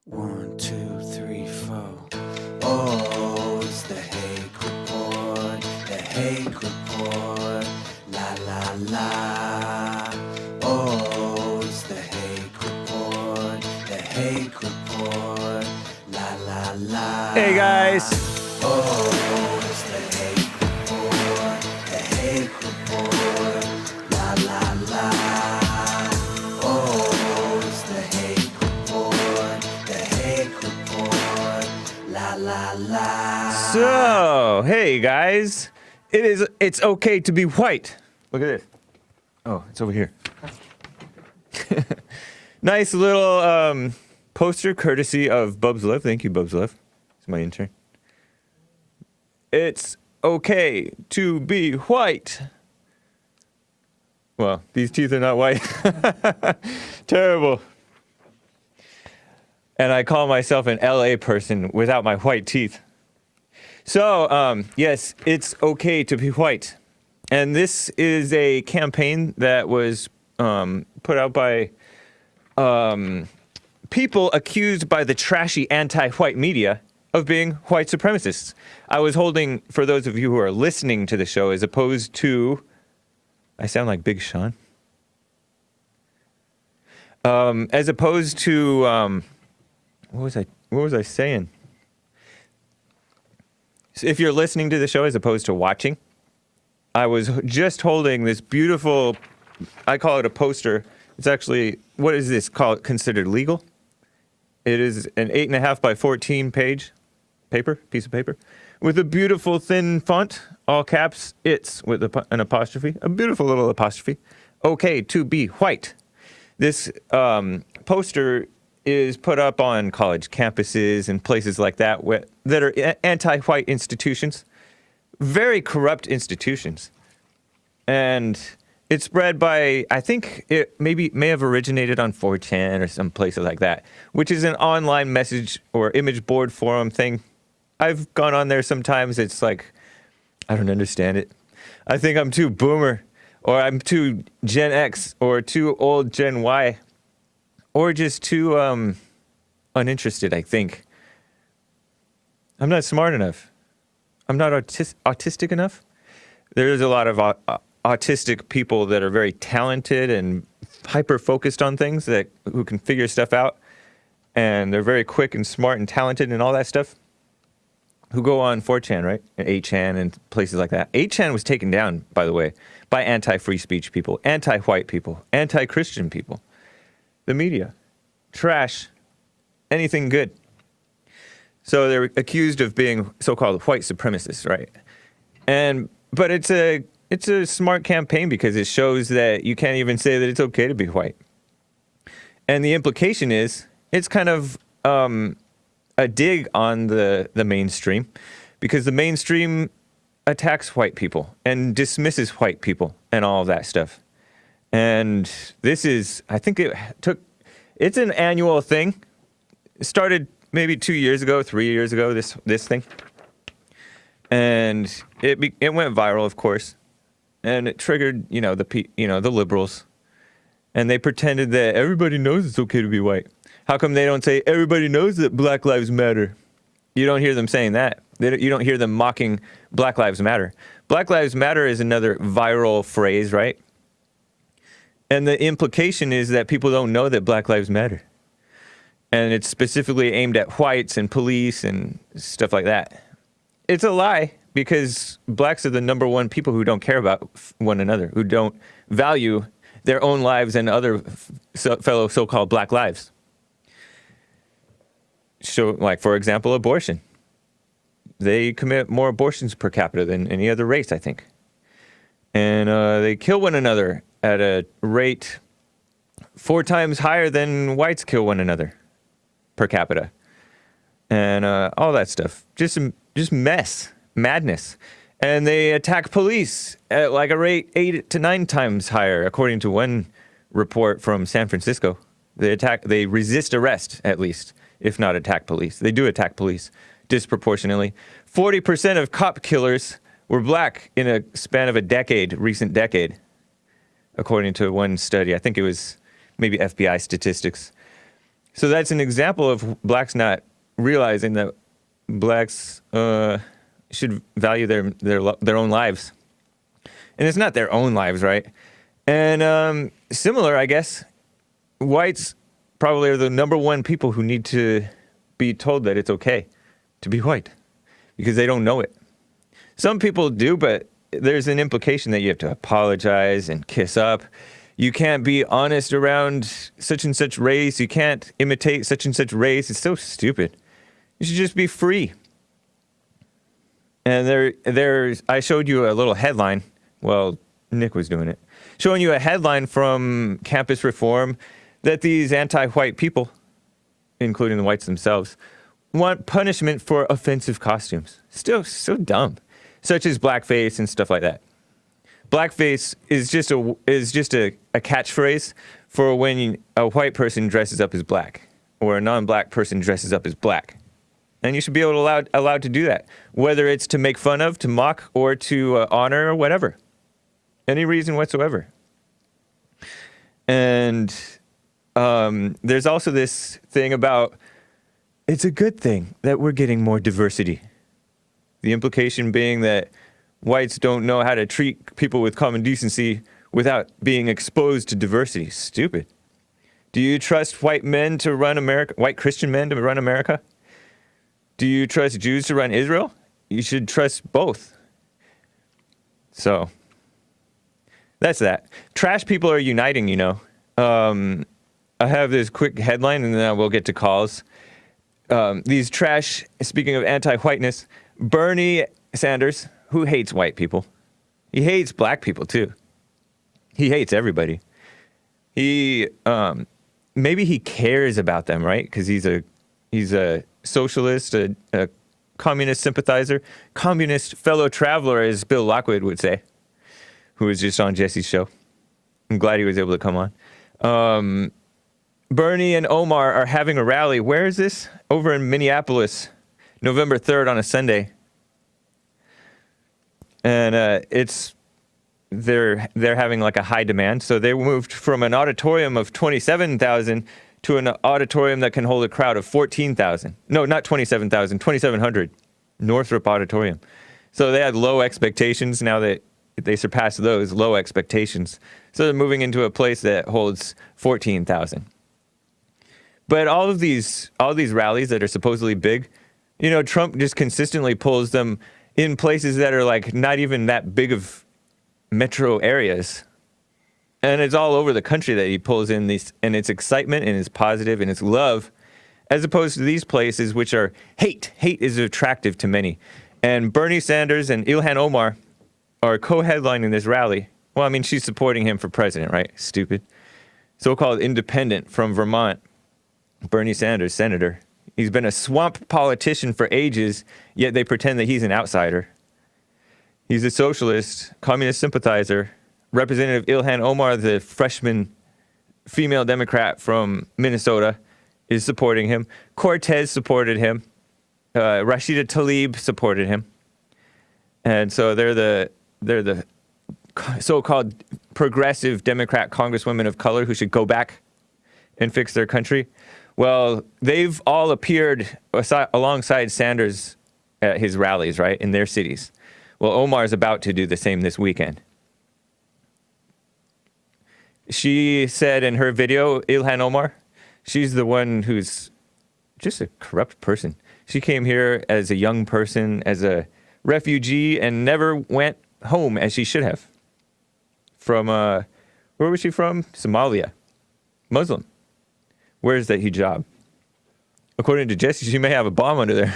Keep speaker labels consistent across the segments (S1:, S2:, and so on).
S1: 1, 2, 3, 4. Oh, it's the Hake Report, the Hake Report, la la la. Oh, it's the Hake Report, the Hake Report, la la la.
S2: Hey guys.
S1: Oh, it's the Hake Report, the Hake Report, la la la. Oh, it's the Hake Report, the Hake Report, la la la.
S2: So, hey guys. It's okay to be white. Look at this. Oh, it's over here. Nice little poster courtesy of Bubs Love. Thank you, Bubs Love. It's my intern. It's okay to be white. Well, these teeth are not white. Terrible. And I call myself an LA person without my white teeth. So, yes, it's okay to be white. And this is a campaign that was put out by people accused by the trashy anti-white media of being white supremacists. I was holding, for those of you who are listening to the show, as opposed to, I sound like Big Sean. As opposed to, what was I saying? So if you're listening to the show as opposed to watching, I was just holding this beautiful, I call it a poster. It's actually, what is this called? Considered legal? It is an 8.5 by 14 piece of paper, with a beautiful thin font, all caps, it's with an apostrophe, a beautiful little apostrophe. Okay to be white. This poster is put up on college campuses and places like that that are anti-white institutions, very corrupt institutions. And it's spread by, I think it may have originated on 4chan or some places like that, which is an online message or image board forum thing. I've gone on there sometimes. It's like, I don't understand it. I think I'm too boomer, or I'm too Gen X, or too old Gen Y, or just too uninterested, I think. I'm not smart enough. I'm not autistic enough. There's a lot of autistic people that are very talented and hyper-focused on things, who can figure stuff out, and they're very quick and smart and talented and all that stuff, who go on 4chan, right? And 8chan and places like that. 8chan was taken down, by the way, by anti-free speech people, anti-white people, anti-Christian people. The media. Trash. Anything good. So they're accused of being so-called white supremacists, right? But it's a smart campaign because it shows that you can't even say that it's okay to be white. And the implication is it's kind of a dig on the mainstream, because the mainstream attacks white people and dismisses white people and all of that stuff. And this is, I think it's an annual thing. It started maybe 2 years ago, 3 years ago, this thing. And it went viral, of course. And it triggered, the liberals. And they pretended that everybody knows it's okay to be white. How come they don't say, everybody knows that Black Lives Matter? You don't hear them saying that. You don't hear them mocking Black Lives Matter. Black Lives Matter is another viral phrase, right? And the implication is that people don't know that Black Lives Matter. And it's specifically aimed at whites and police and stuff like that. It's a lie, because blacks are the number one people who don't care about one another, who don't value their own lives and other fellow so-called black lives. So, like, for example, abortion. They commit more abortions per capita than any other race, I think. And they kill one another at a rate 4 times higher than whites kill one another per capita. And all that stuff. Just madness. And they attack police at like a rate 8 to 9 times higher, according to one report from San Francisco. They resist arrest, at least, if not attack police. They do attack police disproportionately. 40% of cop killers were black in a span of recent decade, according to one study. I think it was maybe FBI statistics. So that's an example of blacks not realizing that blacks should value their own lives. And it's not their own lives, right? And similar, I guess, whites probably are the number one people who need to be told that it's okay to be white because they don't know it. Some people do, but there's an implication that you have to apologize and kiss up. You can't be honest around such and such race. You can't imitate such and such race. It's so stupid. You should just be free. And I showed you a little headline. Well, Nick was doing it. Showing you a headline from Campus Reform that these anti-white people, including the whites themselves, want punishment for offensive costumes. Still so dumb. Such as blackface and stuff like that. Blackface is just a catchphrase for when a white person dresses up as black or a non-black person dresses up as black. And you should be allowed to do that, whether it's to make fun of, to mock, or to honor, or whatever. Any reason whatsoever. And there's also this thing about it's a good thing that we're getting more diversity. The implication being that whites don't know how to treat people with common decency without being exposed to diversity. Stupid. Do you trust white men to run America, white Christian men to run America? Do you trust Jews to run Israel? You should trust both. So, that's that. Trash people are uniting, you know. I have this quick headline and then I will get to calls. These trash, speaking of anti-whiteness, Bernie Sanders, who hates white people. He hates black people too. He hates everybody. He, maybe he cares about them, right? Because he's a socialist, a communist sympathizer, communist fellow traveler, as Bill Lockwood would say, who was just on Jesse's show. I'm glad he was able to come on. Bernie and Omar are having a rally. Where is this? Over in Minneapolis, November 3rd on a Sunday. And they're having like a high demand. So they moved from an auditorium of 27,000 to an auditorium that can hold a crowd of 14,000. No, not 27,000, 2,700. Northrop Auditorium. So they had low expectations. Now that they surpassed those low expectations. So they're moving into a place that holds 14,000. But all these rallies that are supposedly big, you know, Trump just consistently pulls them in places that are like not even that big of metro areas. And it's all over the country that he pulls in these, and it's excitement and it's positive and it's love, as opposed to these places which are hate. Hate is attractive to many. And Bernie Sanders and Ilhan Omar are co-headlining this rally. Well, I mean, she's supporting him for president, right? Stupid. So-called independent from Vermont. Bernie Sanders, senator. He's been a swamp politician for ages, yet they pretend that he's an outsider. He's a socialist, communist sympathizer. Representative Ilhan Omar, the freshman female Democrat from Minnesota, is supporting him. Cortez supported him. Rashida Tlaib supported him. And so they're the so-called progressive Democrat congresswomen of color who should go back and fix their country. Well, they've all appeared alongside Sanders at his rallies, right, in their cities. Well, Omar's about to do the same this weekend. She said in her video, Ilhan Omar, she's the one who's just a corrupt person. She came here as a young person, as a refugee, and never went home as she should have. From, where was she from? Somalia. Muslim. Where's that hijab? According to Jesse, she may have a bomb under there.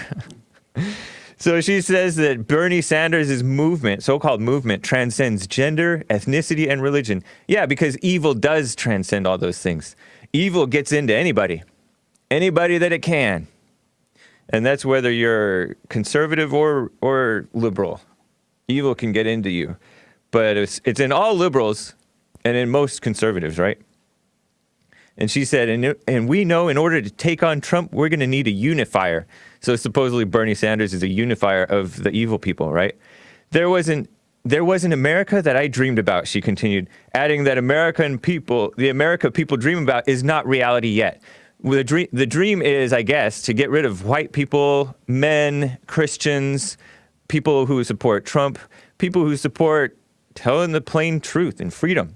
S2: So she says that Bernie Sanders' movement, so-called movement, transcends gender, ethnicity, and religion. Yeah, because evil does transcend all those things. Evil gets into anybody. Anybody that it can. And that's whether you're conservative or liberal. Evil can get into you. But it's in all liberals and in most conservatives, right? And she said, and we know in order to take on Trump, we're going to need a unifier. So supposedly Bernie Sanders is a unifier of the evil people, right? There was an America that I dreamed about, she continued, adding that the America people dream about is not reality yet. The dream is, I guess, to get rid of white people, men, Christians, people who support Trump, people who support telling the plain truth and freedom.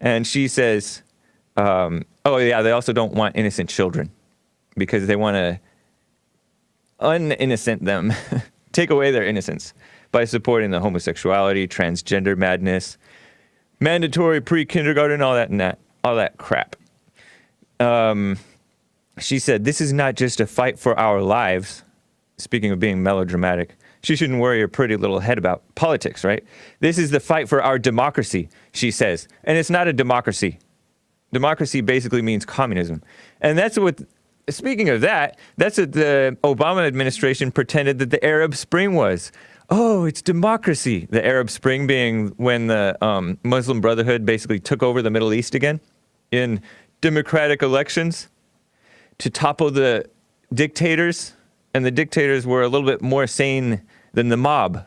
S2: And she says, oh, yeah, they also don't want innocent children because they want to uninnocent them, take away their innocence by supporting the homosexuality, transgender madness, mandatory pre-kindergarten, all that crap. She said, this is not just a fight for our lives. Speaking of being melodramatic, she shouldn't worry her pretty little head about politics, right? This is the fight for our democracy, she says. And it's not a democracy. Democracy basically means communism. And that's what, speaking of that, that's what the Obama administration pretended that the Arab Spring was. Oh, it's democracy. The Arab Spring being when the Muslim Brotherhood basically took over the Middle East again in democratic elections to topple the dictators. And the dictators were a little bit more sane than the mob,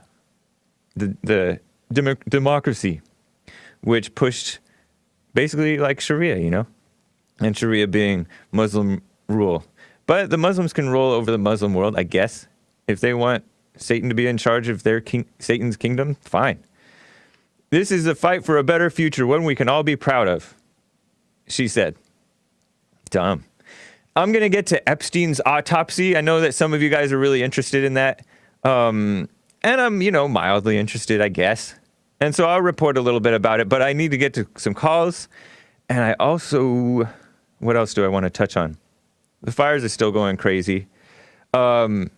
S2: the democracy, which pushed basically like Sharia, you know, and Sharia being Muslim rule. But the Muslims can rule over the Muslim world, I guess. If they want Satan to be in charge of their Satan's kingdom, fine. This is a fight for a better future, one we can all be proud of, she said. Dumb. I'm going to get to Epstein's autopsy. I know that some of you guys are really interested in that. And I'm, mildly interested, I guess. And so I'll report a little bit about it, but I need to get to some calls. And I also, what else do I want to touch on? The fires are still going crazy. I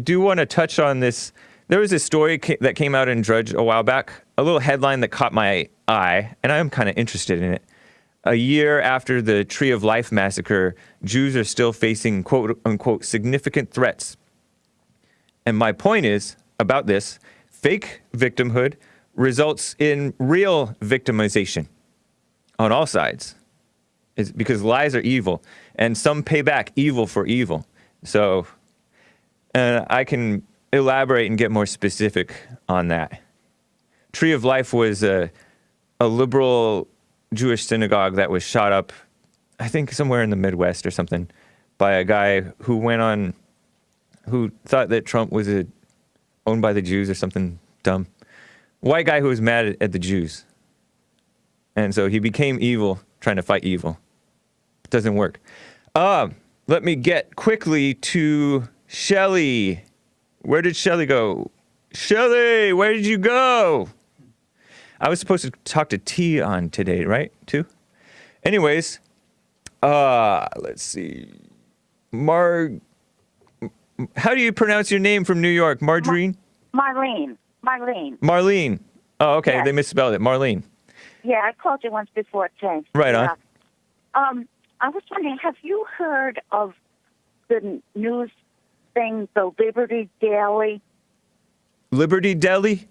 S2: do want to touch on this. There was a story that came out in Drudge a while back, a little headline that caught my eye, and I'm kind of interested in it. A year after the Tree of Life massacre, Jews are still facing quote-unquote significant threats. And my point is, about this, fake victimhood results in real victimization on all sides. It's because lies are evil, and some pay back evil for evil. So I can elaborate and get more specific on that. Tree of Life was a liberal Jewish synagogue that was shot up, I think somewhere in the Midwest or something, by a guy who thought that Trump was owned by the Jews or something dumb. White guy who was mad at the Jews. And so he became evil, trying to fight evil. It doesn't work. Let me get quickly to Shelly. Where did Shelly go? Shelly, where did you go? I was supposed to talk to T on today, right? Too? Anyways, let's see. How do you pronounce your name from New York? Margarine?
S3: Marlene.
S2: Marlene. Oh, okay. Yes. They misspelled it. Marlene.
S3: Yeah, I called you once before, James.
S2: Right on.
S3: I was wondering, have you heard of the news thing, the Liberty Daily?
S2: Liberty Daily?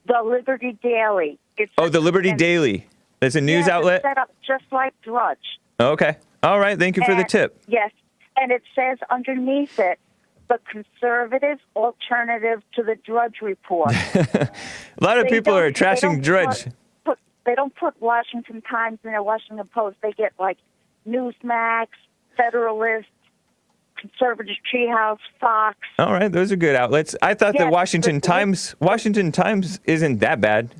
S3: The Liberty Daily.
S2: The Liberty Daily. That's a news outlet?
S3: It's set up just like Drudge.
S2: Okay. All right. Thank you for the tip.
S3: Yes. And it says underneath it, the conservative alternative to the Drudge report.
S2: A lot of people are trashing Drudge.
S3: They don't put Washington Times in their Washington Post. They get like Newsmax, Federalist, Conservative Treehouse, Fox.
S2: All right, those are good outlets. I thought that Washington Times isn't that bad,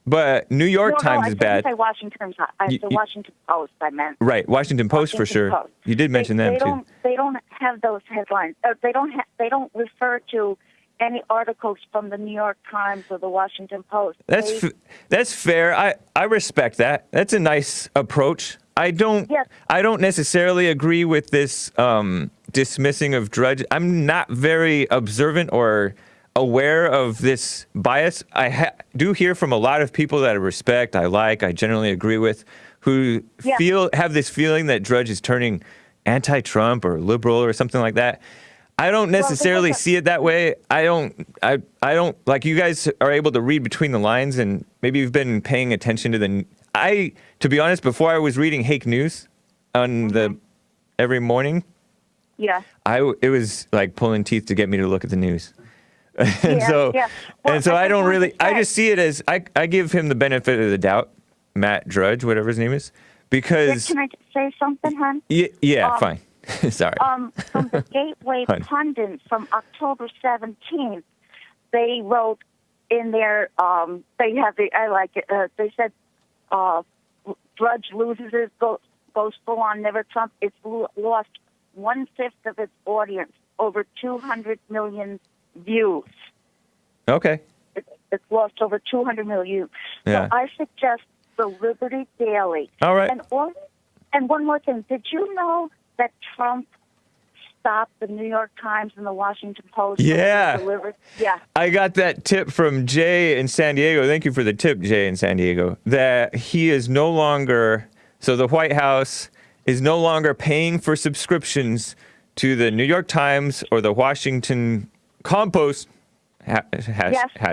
S2: but New York Times is bad.
S3: I didn't say Washington Times. I said Washington Post, I meant.
S2: Right, Washington Post for sure. Post. You did mention them too.
S3: They don't have those headlines. They don't refer to any articles from the New York Times or the Washington Post.
S2: That's fair. I respect that. That's a nice approach. I don't necessarily agree with this dismissing of Drudge. I'm not very observant or aware of this bias. I do hear from a lot of people that I respect, I generally agree with, who have this feeling that Drudge is turning anti-Trump or liberal or something like that. I don't necessarily see it that way. I don't like you guys are able to read between the lines, and maybe you've been paying attention to to be honest, before I was reading Hake News on every morning, it was like pulling teeth to get me to look at the news. So I don't really, I just see it as, I give him the benefit of the doubt, Matt Drudge, whatever his name is. because
S3: Can I just say something, hon?
S2: yeah, fine. Sorry.
S3: From the Gateway Pundit from October 17th, they wrote in their, they have the, I like it, they said, Drudge loses his, goes full on Never Trump. It's lost 1/5 of its audience, over 200 million views.
S2: Okay.
S3: It's lost over 200 million views.
S2: Yeah.
S3: So I suggest the Liberty Daily.
S2: All right.
S3: And one more thing. Did you know that Trump stopped the New York Times and the Washington Post?
S2: Yeah.
S3: Yeah.
S2: I got that tip from Jay in San Diego. Thank you for the tip, Jay in San Diego. That he is no longer, so the White House is no longer paying for subscriptions to the New York Times or the Washington Compost. Hat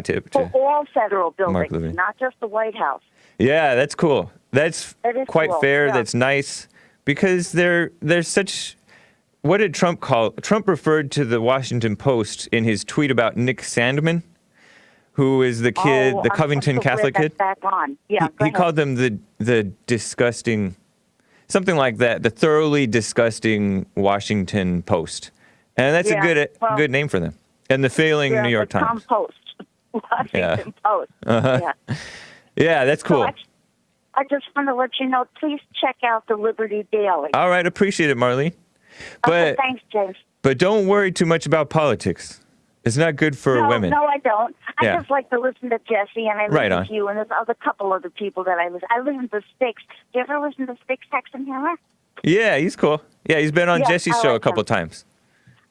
S2: tip
S3: for all federal
S2: Mark
S3: buildings,
S2: Levin.
S3: not just the White House.
S2: Yeah, that's cool. That's quite
S3: cool,
S2: fair.
S3: yeah.
S2: That's nice because there's such. What did Trump call? Trump referred to the Washington Post in his tweet about Nick Sandman, who is the kid, the Covington Catholic kid.
S3: Back on. Yeah,
S2: he called them the disgusting, something like that, the thoroughly disgusting Washington Post, and that's a good name for them. And the failing New York Times.
S3: Post. Washington Post.
S2: Uh-huh. Yeah, that's cool.
S3: So I just want to let you know, please check out the Liberty Daily.
S2: All right, appreciate it, Marlene.
S3: Okay, thanks, James.
S2: But don't worry too much about politics. It's not good for women.
S3: No, I don't. I
S2: Yeah.
S3: just like to listen to Jesse, and I listen to you, and there's a couple other people that I listen. I listen to Sticks. Do you ever listen to Sticks Hexenhammer?
S2: Yeah, he's cool. Yeah, he's been on Jesse's show a couple times.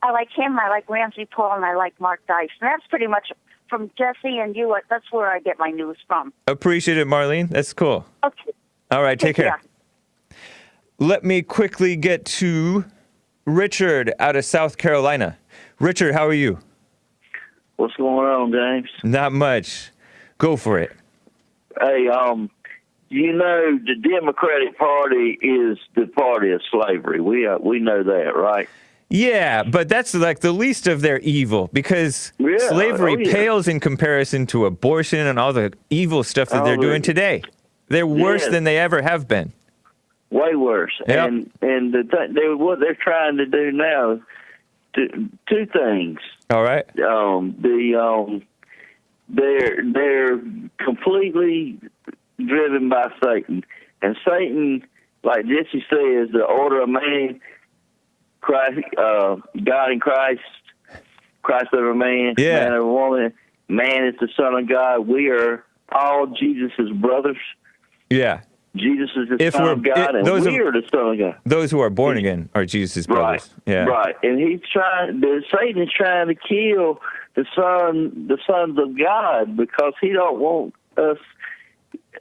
S3: I like him. I like Ramsey Paul, and I like Mark Dice. And that's pretty much from Jesse and you. That's where I get my news from.
S2: Appreciate it, Marlene. That's cool.
S3: Okay.
S2: All right, take care. Let me quickly get to Richard out of South Carolina. Richard, how are you?
S4: What's going on, James?
S2: Not much. Go for it.
S4: Hey, you know the Democratic Party is the party of slavery. We know that, right?
S2: Yeah, but that's like the least of their evil because slavery pales in comparison to abortion and all the evil stuff that they're doing today. They're worse than they ever have been.
S4: Way worse.
S2: Yep.
S4: And what they're trying to do now is two things.
S2: All right.
S4: They're completely driven by Satan, and Satan, like Jesse says, the order of man, Christ, God in Christ, Christ over man, man over woman. Man is the Son of God. We are all Jesus' brothers.
S2: Yeah.
S4: Jesus is the Son of God, and we are the Son of God.
S2: Those who are born again are Jesus' brothers.
S4: Right.
S2: Yeah.
S4: Right. And Satan is trying to kill the sons of God because he don't want us.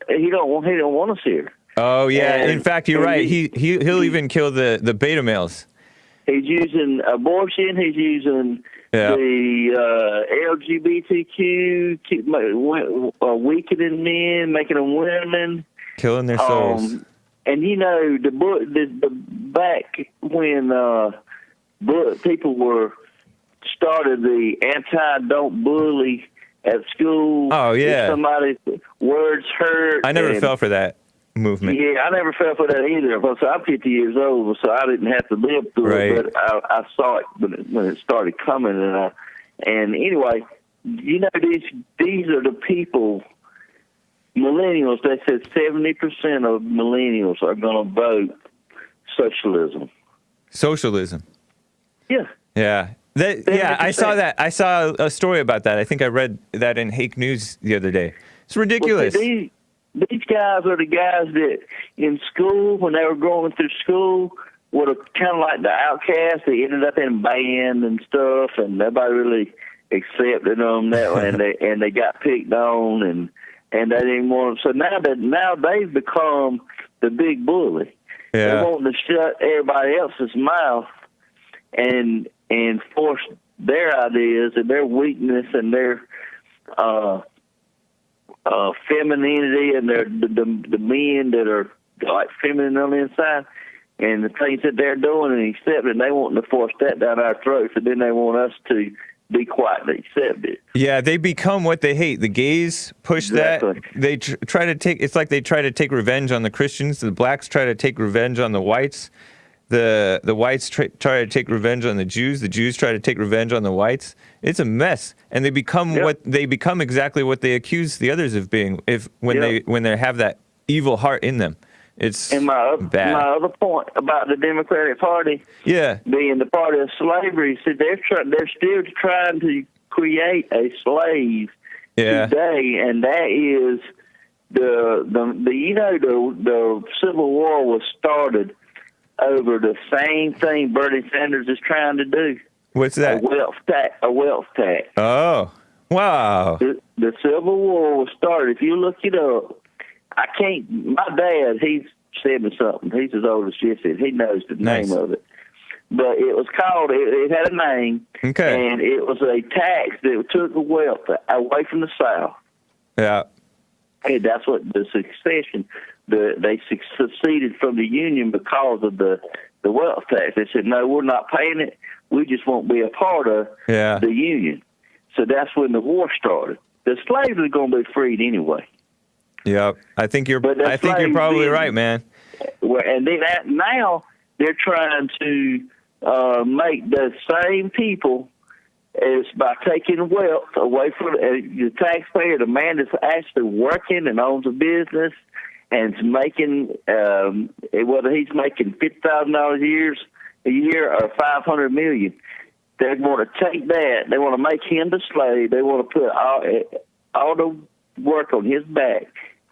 S4: He don't want us here.
S2: Oh yeah. In fact, you're right. He'll even kill the beta males.
S4: He's using abortion. He's using the LGBTQ, weakening men, making them women,
S2: killing their souls.
S4: And you know the back when people started the don't bully at school.
S2: Oh yeah.
S4: If somebody's words hurt.
S2: I never fell for that movement.
S4: Yeah, I never fell for that either. So I'm 50 years old, so I didn't have to live through it. But I saw it when it started coming, and anyway, you know these are the people. Millennials. They said 70% of millennials are going to vote socialism.
S2: Socialism.
S4: Yeah.
S2: Yeah. I saw that. I saw a story about that. I think I read that in Hake News the other day. It's ridiculous.
S4: Well, these guys are the guys that in school, when they were going through school, were kind of like the outcasts. They ended up in band and stuff, and nobody really accepted them that way, and they got picked on, and they didn't want. So now they've become the big bully.
S2: Yeah.
S4: They want to shut everybody else's mouth and force their ideas and their weakness and their femininity and the men that are like feminine on the inside and the things that they're doing and accepting. They want to force that down our throats, and then they want us to be quiet and accept it.
S2: Yeah, they become what they hate. The gays push
S4: Exactly.
S2: that. They try to take. It's like they try to take revenge on the Christians. The blacks try to take revenge on the whites. The whites try to take revenge on the Jews. The Jews try to take revenge on the whites. It's a mess, and they become exactly what they accuse the others of being. When they have that evil heart in them, it's bad.
S4: My other point about the Democratic Party, being the party of slavery, said they're still trying to create a slave today, and that is the Civil War was started over the same thing Bernie Sanders is trying to do.
S2: What's that?
S4: A wealth tax.
S2: Oh, wow.
S4: The Civil War was started. If you look it up, my dad, he's 70-something. He's as old as Jesse. He knows the name of it. But it was called, it had a name, and it was a tax that took the wealth away from the South.
S2: Yeah.
S4: Hey, that's what the succession, they seceded from the Union because of the wealth tax. They said, no, we're not paying it. We just won't be a part of the Union. So that's when the war started. The slaves are going to be freed anyway.
S2: Yeah, I think you're probably right, man.
S4: And then now they're trying to make the same people is by taking wealth away from the taxpayer, the man that's actually working and owns a business and is making, whether he's making $50,000 a year or $500 million. They want to take that. They want to make him the slave. They want to put all the work on his back,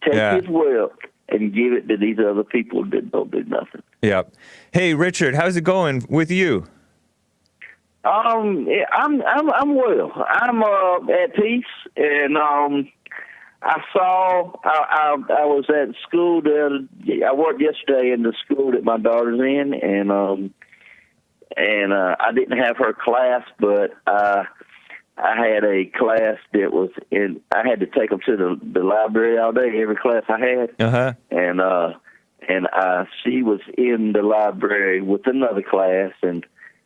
S4: take his wealth, and give it to these other people that don't do nothing.
S2: Yeah. Hey, Richard, how's it going with you?
S4: I'm well. I'm at peace, and I was at school. I worked yesterday in the school that my daughter's in, and I didn't have her class, but I had a class that was in. I had to take them to the library all day. Every class I had, and she was in the library with another class, and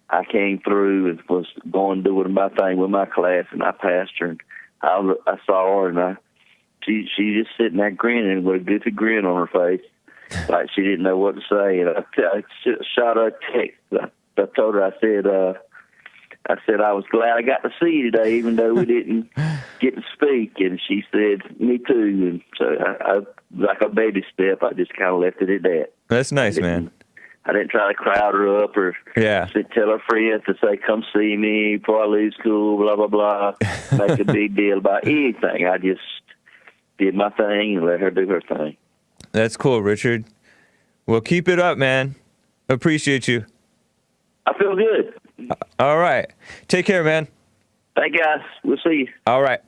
S4: I came through and was going doing my thing with my class, and I passed her, and I saw her, and she just sitting there grinning with a goofy grin on her face, like she didn't know what to say. And I shot her a text. I told her, I said I was glad I got to see you today, even though we didn't get to speak. And she said, me too. And so I like a baby step, I just kind of left it at that.
S2: That's nice, man.
S4: I didn't try to crowd her up or tell her friends to say, come see me before I leave school, blah, blah, blah, make a big deal about anything. I just did my thing and let her do her thing.
S2: That's cool, Richard. Well, keep it up, man. Appreciate you.
S4: I feel good.
S2: All right. Take care, man.
S4: Thank you, guys. We'll see you.
S2: All right.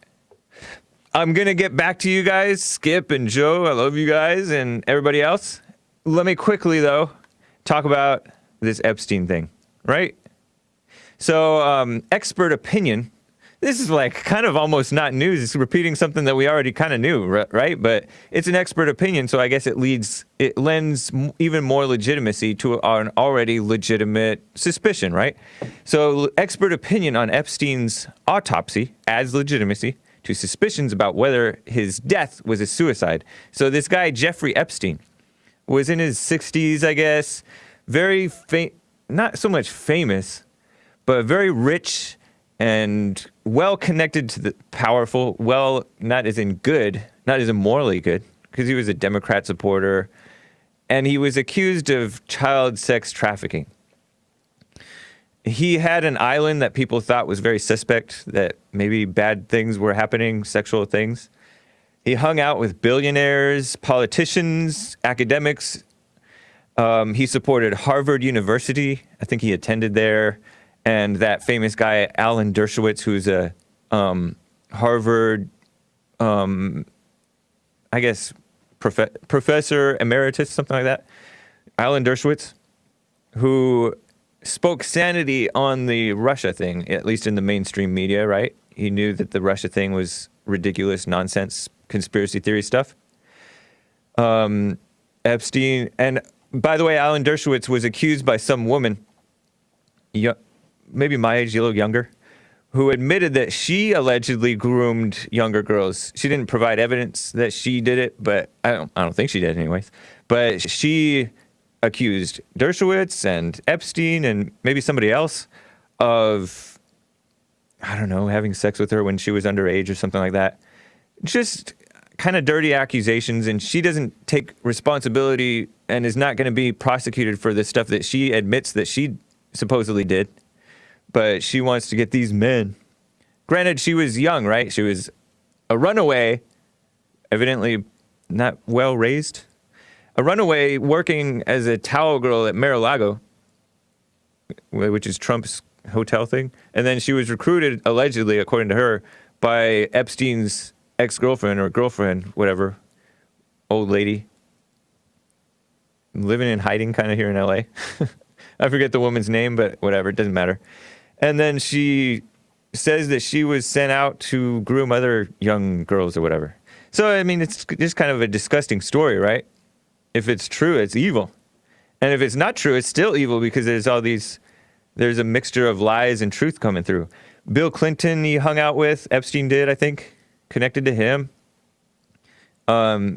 S2: I'm going to get back to you guys, Skip and Joe. I love you guys and everybody else. Let me quickly, though, talk about this Epstein thing, right? So, expert opinion. This is like kind of almost not news. It's repeating something that we already kind of knew, right? But it's an expert opinion, so I guess it lends even more legitimacy to an already legitimate suspicion, right? So expert opinion on Epstein's autopsy adds legitimacy to suspicions about whether his death was a suicide. So this guy, Jeffrey Epstein, was in his 60s, I guess, very not so much famous, but very rich and well connected to the powerful, well, not as in morally good, because he was a Democrat supporter, and he was accused of child sex trafficking. He had an island that people thought was very suspect, that maybe bad things were happening, sexual things. He hung out with billionaires, politicians, academics. He supported Harvard University. I think he attended there. And that famous guy, Alan Dershowitz, who's a Harvard, I guess, professor emeritus, something like that. Alan Dershowitz, who spoke sanity on the Russia thing, at least in the mainstream media, right? He knew that the Russia thing was ridiculous, nonsense, conspiracy theory stuff. Epstein, and by the way, Alan Dershowitz was accused by some woman, maybe my age, a little younger, who admitted that she allegedly groomed younger girls. She didn't provide evidence that she did it, but I don't think she did anyways. But she accused Dershowitz and Epstein and maybe somebody else of, I don't know, having sex with her when she was underage or something like that. Just kind of dirty accusations, and she doesn't take responsibility and is not going to be prosecuted for the stuff that she admits that she supposedly did. But she wants to get these men. Granted, she was young, right? She was a runaway, evidently not well raised. A runaway working as a towel girl at Mar-a-Lago, which is Trump's hotel thing. And then she was recruited, allegedly, according to her, by Epstein's ex-girlfriend or girlfriend, whatever, old lady, living in hiding kind of here in LA. I forget the woman's name, but whatever, it doesn't matter. And then she says that she was sent out to groom other young girls or whatever. So, I mean, it's just kind of a disgusting story, right? If it's true, it's evil. And if it's not true, it's still evil because there's a mixture of lies and truth coming through. Bill Clinton he hung out with, Epstein did, I think, connected to him.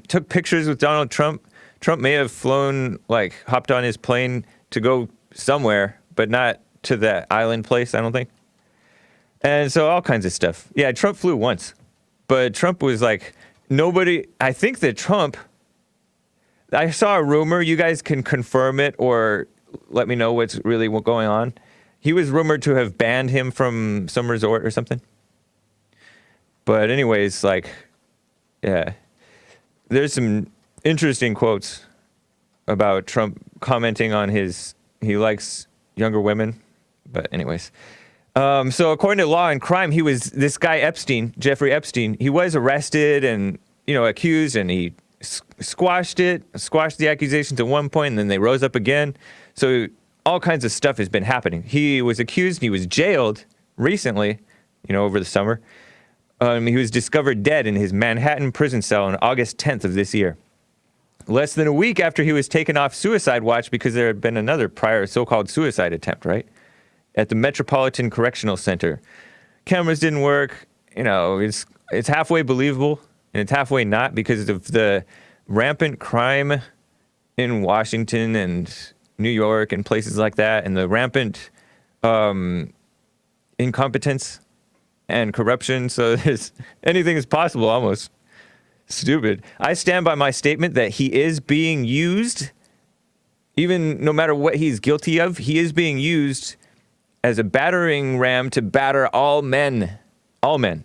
S2: Took pictures with Donald Trump. Trump may have hopped on his plane to go somewhere, but not to that island place, I don't think. And so all kinds of stuff. Yeah, Trump flew once, but Trump was like, I think that Trump, I saw a rumor, you guys can confirm it or let me know what's really going on. He was rumored to have banned him from some resort or something. But anyways, yeah, there's some interesting quotes about Trump commenting on he likes younger women. But anyways, so according to Law and Crime, this guy Epstein, Jeffrey Epstein, he was arrested and, accused, and he squashed the accusations at one point, and then they rose up again. So all kinds of stuff has been happening. He was accused, and he was jailed recently, over the summer. He was discovered dead in his Manhattan prison cell on August 10th of this year. Less than a week after he was taken off suicide watch because there had been another prior so-called suicide attempt, right? At the Metropolitan Correctional Center. Cameras didn't work. It's halfway believable, and it's halfway not because of the rampant crime in Washington and New York and places like that, and the rampant incompetence and corruption. So anything is possible, almost. Stupid. I stand by my statement that he is being used, even no matter what he's guilty of, he is being used as a battering ram to batter all men. All men.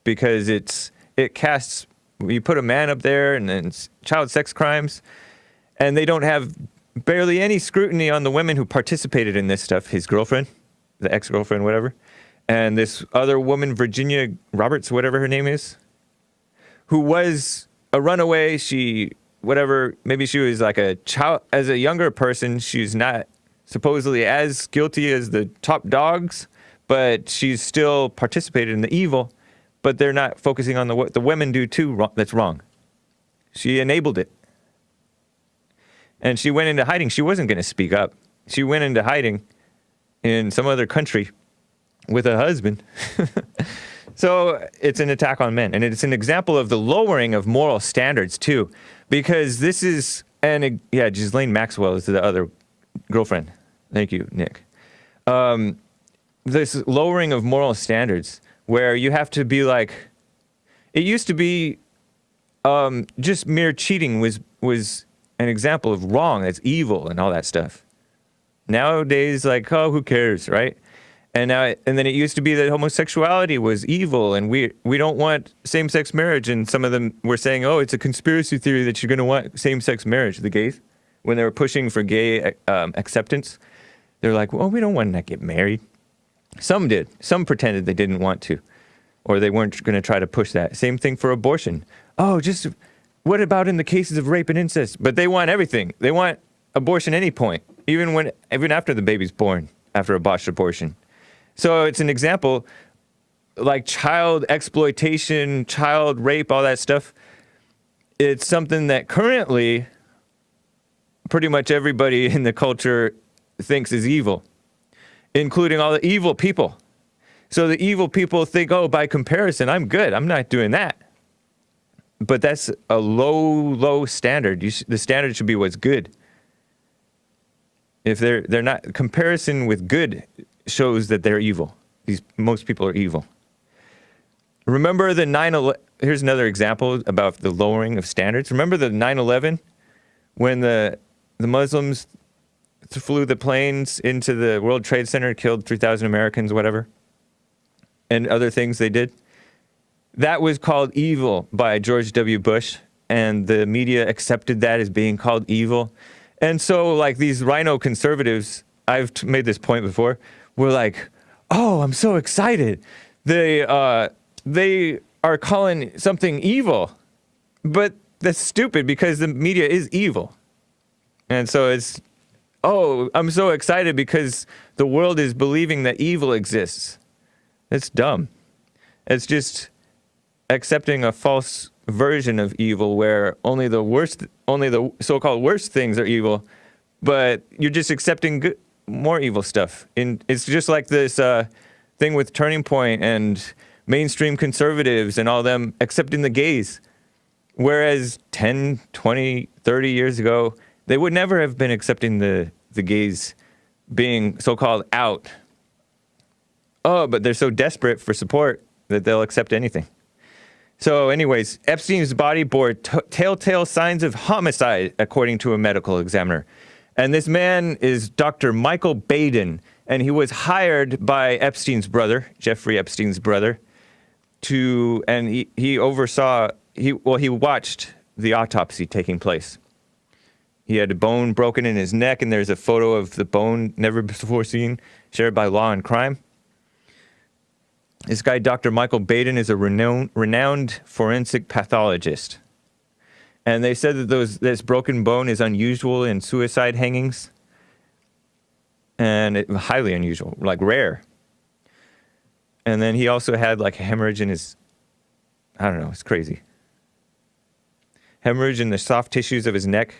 S2: Because it casts, you put a man up there and then child sex crimes, and they don't have barely any scrutiny on the women who participated in this stuff. His girlfriend, the ex-girlfriend, whatever, and this other woman, Virginia Roberts, whatever her name is, who was a runaway. Maybe she was like a child, as a younger person, she's not supposedly as guilty as the top dogs, but she's still participated in the evil, but they're not focusing on what the women do too. That's wrong. She enabled it. And she went into hiding. She wasn't going to speak up. She went into hiding in some other country with a husband. So it's an attack on men. And it's an example of the lowering of moral standards, too. Because this is, Ghislaine Maxwell is the other girlfriend. Thank you, Nick. This lowering of moral standards where you have to be like, it used to be just mere cheating was an example of wrong, that's evil and all that stuff. Nowadays, who cares, right? And then it used to be that homosexuality was evil, and we don't want same-sex marriage. And some of them were saying, it's a conspiracy theory that you're going to want same-sex marriage, the gays, when they were pushing for gay acceptance. They're like, well, we don't want to get married. Some did. Some pretended they didn't want to, or they weren't going to try to push that. Same thing for abortion. What about in the cases of rape and incest? But they want everything. They want abortion any point, even after the baby's born, after a botched abortion. So it's an example, like child exploitation, child rape, all that stuff. It's something that currently pretty much everybody in the culture thinks is evil, including all the evil people So the evil people think, oh, by comparison, I'm good. I'm not doing that. But that's a low standard. The standard should be what's good. If they're not, comparison with good shows that they're evil. Most people are evil. Remember the 9/11? Here's another example about the lowering of standards. Remember the 9/11 when the Muslims flew the planes into the World Trade Center, killed 3,000 Americans, whatever, and other things they did? That was called evil by George W. Bush, and the media accepted that as being called evil. And so, like, these rhino conservatives, I've made this point before, were like, oh, I'm so excited. They are calling something evil. But that's stupid because the media is evil. And so it's, oh, I'm so excited because the world is believing that evil exists. It's dumb. It's just accepting a false version of evil where only the so-called worst things are evil, but you're just accepting more evil stuff. It's just like this thing with Turning Point and mainstream conservatives and all them accepting the gays. Whereas 10, 20, 30 years ago, they would never have been accepting the gays being so-called out. Oh, but they're so desperate for support that they'll accept anything. So anyways, Epstein's body bore telltale signs of homicide, according to a medical examiner. And this man is Dr. Michael Baden, and he was hired by Epstein's brother, Jeffrey Epstein's brother, and he watched the autopsy taking place. He had a bone broken in his neck, and there's a photo of the bone never before seen, shared by Law and Crime. This guy, Dr. Michael Baden, is a renowned forensic pathologist. And they said that this broken bone is unusual in suicide hangings. And highly unusual, like rare. And then he also had like a hemorrhage in his, I don't know, it's crazy. Hemorrhage in the soft tissues of his neck.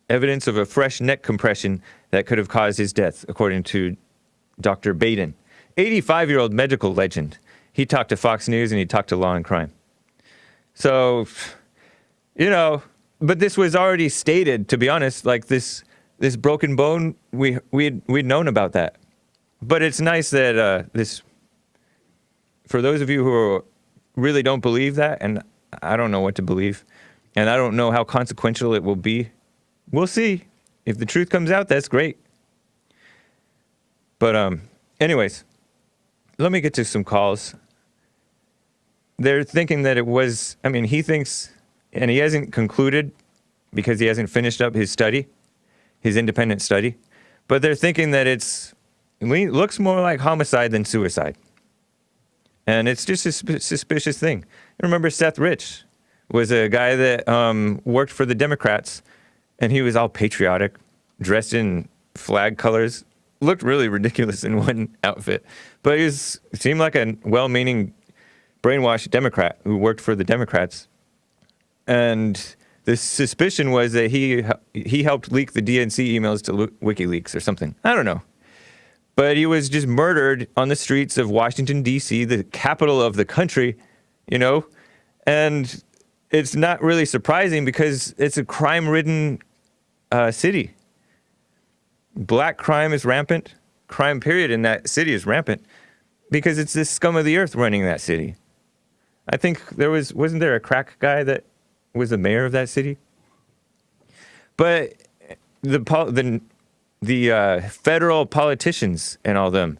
S2: Evidence of a fresh neck compression that could have caused his death, according to Dr. Baden. 85-year-old medical legend. He talked to Fox News and he talked to Law and Crime. So, but this was already stated, to be honest, like this broken bone, we'd known about that. But it's nice that for those of you who really don't believe that, and I don't know what to believe, and I don't know how consequential it will be, we'll see. If the truth comes out, that's great. But anyways, let me get to some calls. They're thinking that it was, he thinks, and he hasn't concluded because he hasn't finished up his study, his independent study, but they're thinking that it looks more like homicide than suicide. And it's just a suspicious thing. Remember Seth Rich was a guy that worked for the Democrats, and he was all patriotic, dressed in flag colors, looked really ridiculous in one outfit, but he seemed like a well-meaning, brainwashed Democrat who worked for the Democrats. And the suspicion was that he helped leak the DNC emails to WikiLeaks or something. I don't know. But he was just murdered on the streets of Washington, D.C., the capital of the country, and it's not really surprising because it's a crime-ridden city. Black crime is rampant. Crime, period, in that city is rampant because it's this scum of the earth running that city. I think wasn't there a crack guy that was the mayor of that city? But the federal politicians and all them,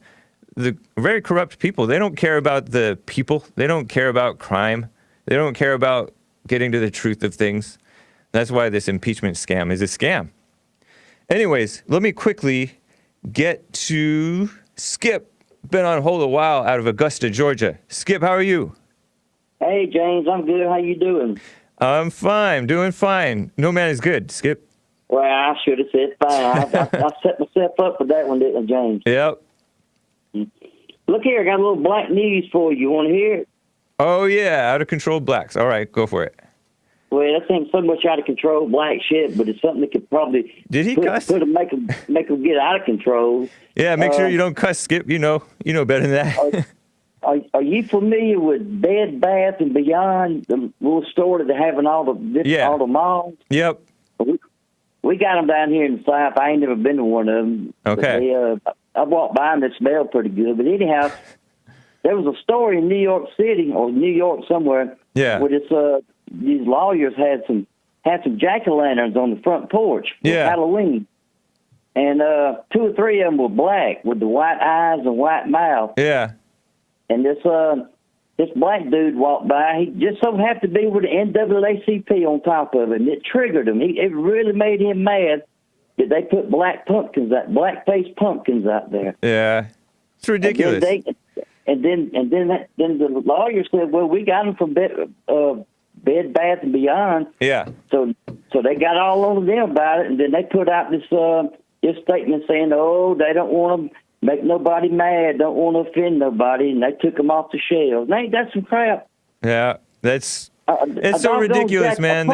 S2: the very corrupt people, they don't care about the people. They don't care about crime. They don't care about getting to the truth of things. That's why this impeachment scam is a scam. Anyways, let me quickly get to Skip. Been on hold a while out of Augusta, Georgia. Skip, how are you?
S5: Hey, James, I'm good. How you doing?
S2: I'm fine, doing fine. No man is good, Skip.
S5: Well, I should have said fine. I set myself up for that one, didn't I, James?
S2: Yep.
S5: Look here, I got a little black news for you. You want to hear it?
S2: Oh, yeah, out of control blacks. All right, go for it.
S5: Well, that seems so much out of control, black shit, but it's something that could probably
S2: Did he cuss?
S5: make them get out of control.
S2: Yeah, make sure you don't cuss, Skip. You know better than that.
S5: Are you familiar with Bed Bath and Beyond, the little store that they're having all the malls?
S2: Yep.
S5: We got them down here in the South. I ain't never been to one of them.
S2: Okay.
S5: I walked by them. They smell pretty good. But anyhow, there was a story in New York City or New York somewhere.
S2: Yeah.
S5: Where these lawyers had some jack-o'-lanterns on the front porch for Halloween. And 2 or 3 of them were black with the white eyes and white mouth.
S2: Yeah.
S5: And this black dude walked by. He just so happened to be with the NAACP on top of it, and it triggered him. It really made him mad that they put blackface pumpkins out there.
S2: Yeah, it's ridiculous.
S5: And then the lawyer said, "Well, we got them from Bed Bath and Beyond."
S2: Yeah.
S5: So they got all over them about it, and then they put out this statement saying, "Oh, they don't want to make nobody mad, don't want to offend nobody," and they took them off the shelves. Ain't that some crap?
S2: Yeah, it's so ridiculous, man.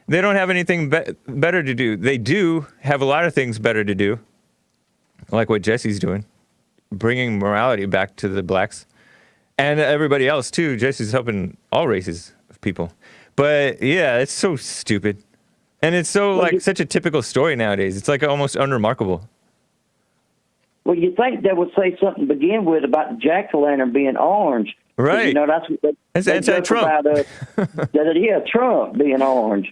S2: They don't have anything better to do. They do have a lot of things better to do, like what Jesse's doing, bringing morality back to the blacks and everybody else too. Jesse's helping all races of people, but yeah, it's so stupid, and it's so such a typical story nowadays. It's like almost unremarkable.
S5: Well, you think they would say something to begin with about the jack-o'-lantern being orange.
S2: Right.
S5: You know, that's what
S2: it's anti-Trump.
S5: Trump being orange.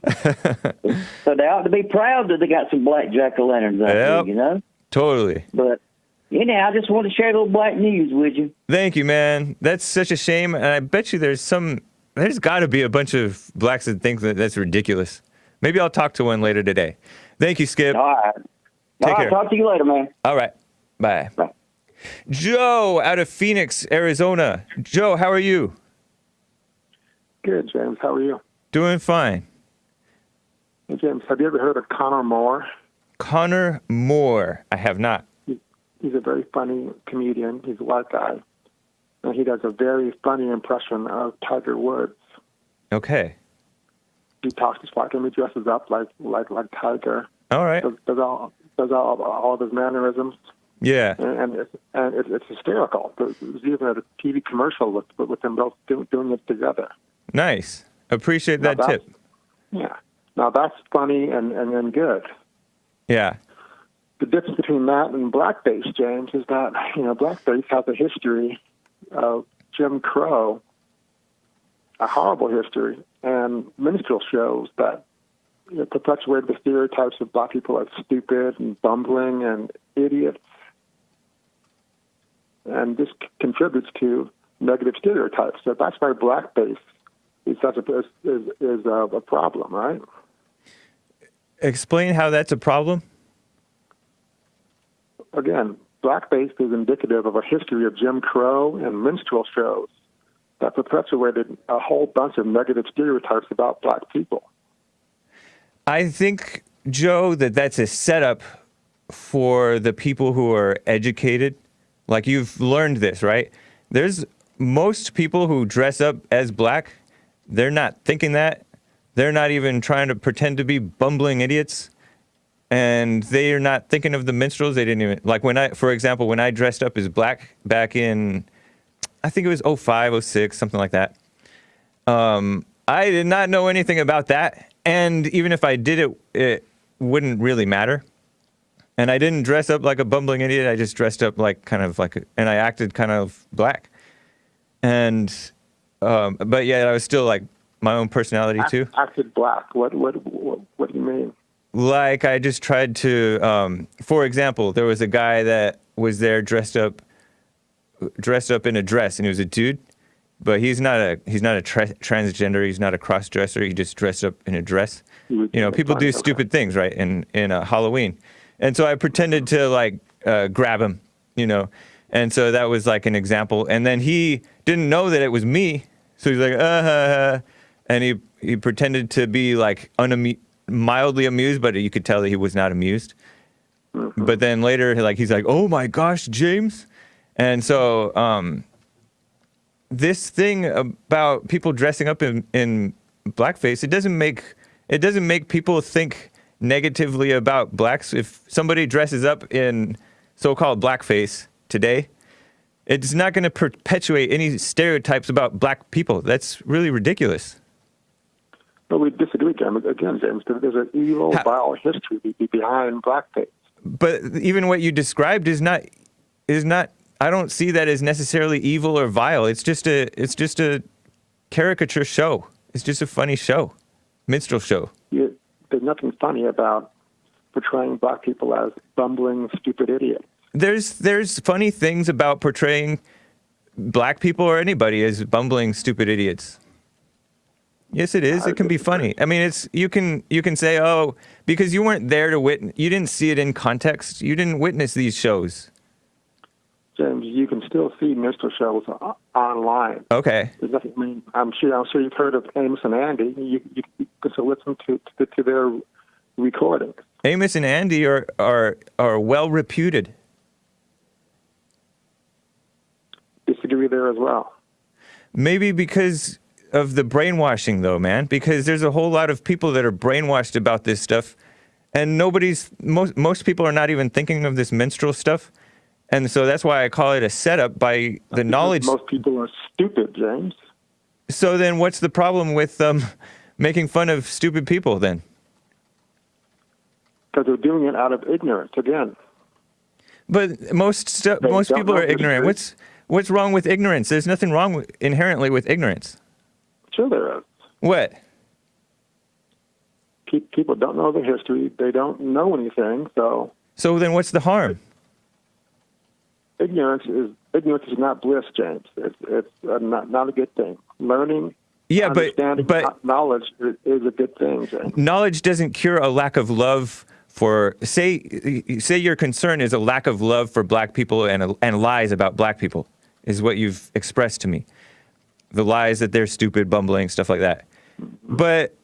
S5: So they ought to be proud that they got some black jack-o'-lanterns out there, you know?
S2: Totally.
S5: But anyhow, I just want to share a little black news with you.
S2: Thank you, man. That's such a shame, and I bet you there's got to be a bunch of blacks that think that's ridiculous. Maybe I'll talk to one later today. Thank you, Skip.
S5: All right.
S2: Take care.
S5: Talk to you later, man.
S2: All right. Bye. Joe out of Phoenix, Arizona. Joe, how are you?
S6: Good, James. How are you?
S2: Doing fine.
S6: Hey, James, have you ever heard of Connor Moore?
S2: Connor Moore. I have not.
S6: He's a very funny comedian. He's a white guy. And he does a very funny impression of Tiger Woods.
S2: Okay.
S6: He talks just like him. He dresses up like Tiger.
S2: All right.
S6: Does all of his mannerisms.
S2: Yeah.
S6: And it's hysterical. There's even a TV commercial with them both doing it together.
S2: Nice. Appreciate that tip.
S6: Yeah. Now that's funny and good.
S2: Yeah.
S6: The difference between that and Blackface, James, is that, Blackface has a history of Jim Crow, a horrible history, and minstrel shows that perpetuate the stereotypes of black people as stupid and bumbling and idiots. And this contributes to negative stereotypes. So that's why blackface is a problem, right?
S2: Explain how that's a problem.
S6: Again, blackface is indicative of a history of Jim Crow and minstrel shows that perpetuated a whole bunch of negative stereotypes about black people.
S2: I think, Joe, that's a setup for the people who are educated. Like, you've learned this, right? There's most people who dress up as black, they're not thinking that. They're not even trying to pretend to be bumbling idiots. And they're not thinking of the minstrels. They didn't even, for example, when I dressed up as black back in, I think it was 05, 06, something like that. I did not know anything about that. And even if I did it, it wouldn't really matter. And I didn't dress up like a bumbling idiot. I just dressed up and I acted kind of black. And, but yeah, I was still like my own personality too.
S6: Acted black. What do you mean?
S2: Like, I just tried to, for example, there was a guy that was there dressed up in a dress, and he was a dude, but he's not a transgender. He's not a cross-dresser. He just dressed up in a dress. People do stupid things, right? In Halloween. And so I pretended to grab him, and so that was like an example. And then he didn't know that it was me. So he's like, and he pretended to be like mildly amused, but you could tell that he was not amused. Mm-hmm. But then later, he's like, "Oh my gosh, James." And so this thing about people dressing up in blackface, it doesn't make people think negatively about blacks. If somebody dresses up in so-called blackface today, it's not going to perpetuate any stereotypes about black people. That's really ridiculous.
S6: But we disagree, James. Again, James, there's an evil, vile history behind blackface.
S2: But even what you described is not. I don't see that as necessarily evil or vile. It's just a caricature show. It's just a funny show, minstrel show.
S6: There's nothing funny about portraying black people as bumbling, stupid idiots.
S2: There's funny things about portraying black people or anybody as bumbling, stupid idiots. Yes, it is. It can be funny. I mean, you can say, oh, because you weren't there to witness, you didn't see it in context. You didn't witness these shows.
S6: James, you can still see minstrel shows online.
S2: Okay.
S6: There's nothing. I mean, I'm sure you've heard of Amos and Andy. You can still listen to their recordings.
S2: Amos and Andy are well reputed.
S6: Disagree there as well.
S2: Maybe because of the brainwashing, though, man. Because there's a whole lot of people that are brainwashed about this stuff, and most people are not even thinking of this minstrel stuff, and so that's why I call it a setup by the knowledge.
S6: Most people are stupid, James.
S2: So then, what's the problem with making fun of stupid people then?
S6: Because they're doing it out of ignorance again.
S2: But most people are ignorant. What's wrong with ignorance? There's nothing wrong inherently with ignorance.
S6: Sure there is.
S2: What?
S6: People don't know the history. They don't know anything. So
S2: then what's the harm?
S6: Ignorance is not bliss, James. It's not a good thing. Learning, understanding, knowledge is a good thing, James.
S2: Knowledge doesn't cure a lack of love for, say your concern is a lack of love for black people and lies about black people, is what you've expressed to me. The lies that they're stupid, bumbling, stuff like that. But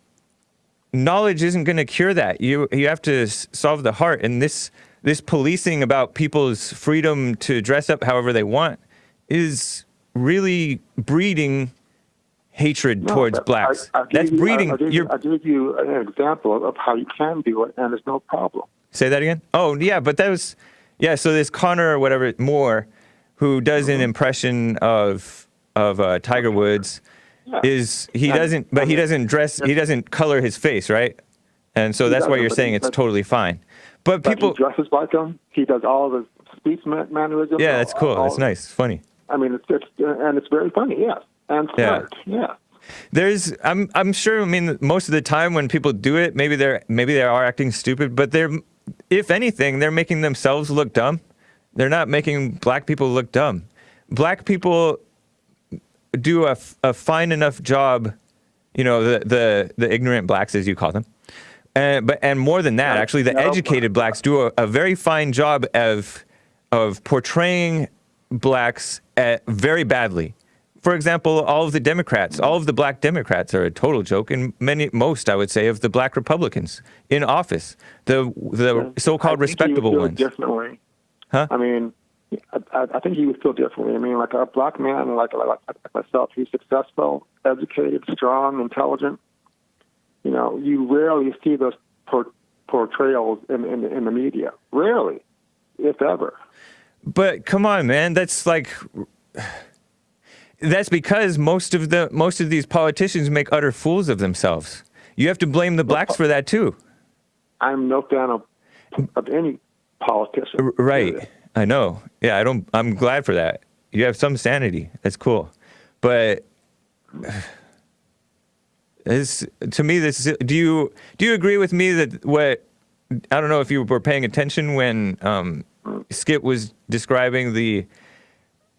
S2: knowledge isn't going to cure that. You have to solve the heart. And this policing about people's freedom to dress up however they want is really breeding hatred towards blacks.
S6: I'll give you an example of how you can do it, and there's no problem.
S2: Say that again? Oh, yeah, but that was... Yeah, so this Connor or whatever, Moore, who does an impression of Tiger Woods, he doesn't color his face, right? And so that's why you're saying it's totally fine. But people...
S6: He dresses like him. He does all the speech mannerisms.
S2: Yeah, that's cool. That's nice. Funny.
S6: I mean, it's very funny, yes. And smart, yeah.
S2: I'm sure, I mean, most of the time when people do it, maybe they are acting stupid, but if anything, they're making themselves look dumb. They're not making black people look dumb. Black people do a fine enough job, the ignorant blacks, as you call them. And more than that, actually, the educated blacks do a very fine job of portraying blacks very badly. For example, all of the black Democrats are a total joke, and most, I would say, of the black Republicans in office, the so-called respectable ones.
S6: Differently.
S2: Huh?
S6: I mean, I think he would feel differently. I mean, like a black man, like myself, who's successful, educated, strong, intelligent. You rarely see those portrayals in the media. Rarely, if ever.
S2: But come on, man, that's because most of these politicians make utter fools of themselves. You have to blame the blacks for that too.
S6: I'm no fan of any politician.
S2: Right. Really. I know. Yeah, I'm glad for that. You have some sanity. That's cool. But to me, do you agree with me that I don't know if you were paying attention when Skip was describing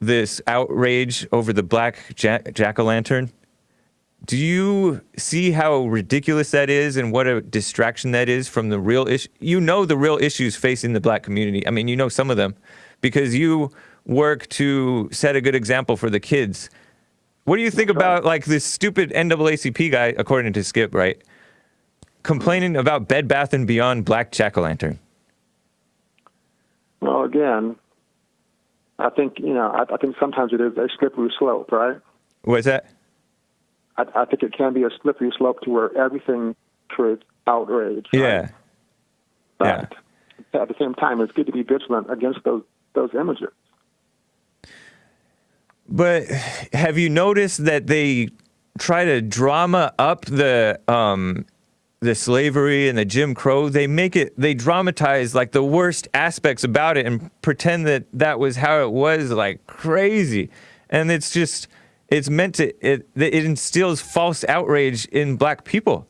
S2: this outrage over the black jack-o'-lantern? Do you see how ridiculous that is and what a distraction that is from the real issue? The real issues facing the black community. I mean, some of them because you work to set a good example for the kids. What do you think about this stupid NAACP guy, according to Skip, right? Complaining about Bed Bath & Beyond black jack-o'-lantern.
S6: Well, again, I think sometimes it is a slippery slope, right?
S2: What's that?
S6: I think it can be a slippery slope to where everything creates outrage.
S2: Yeah.
S6: Right? But at the same time, it's good to be vigilant against those images.
S2: But have you noticed that they try to drama up the slavery and the Jim Crow? They dramatize like the worst aspects about it and pretend that was how it was, like crazy. And it's meant to, it instills false outrage in black people.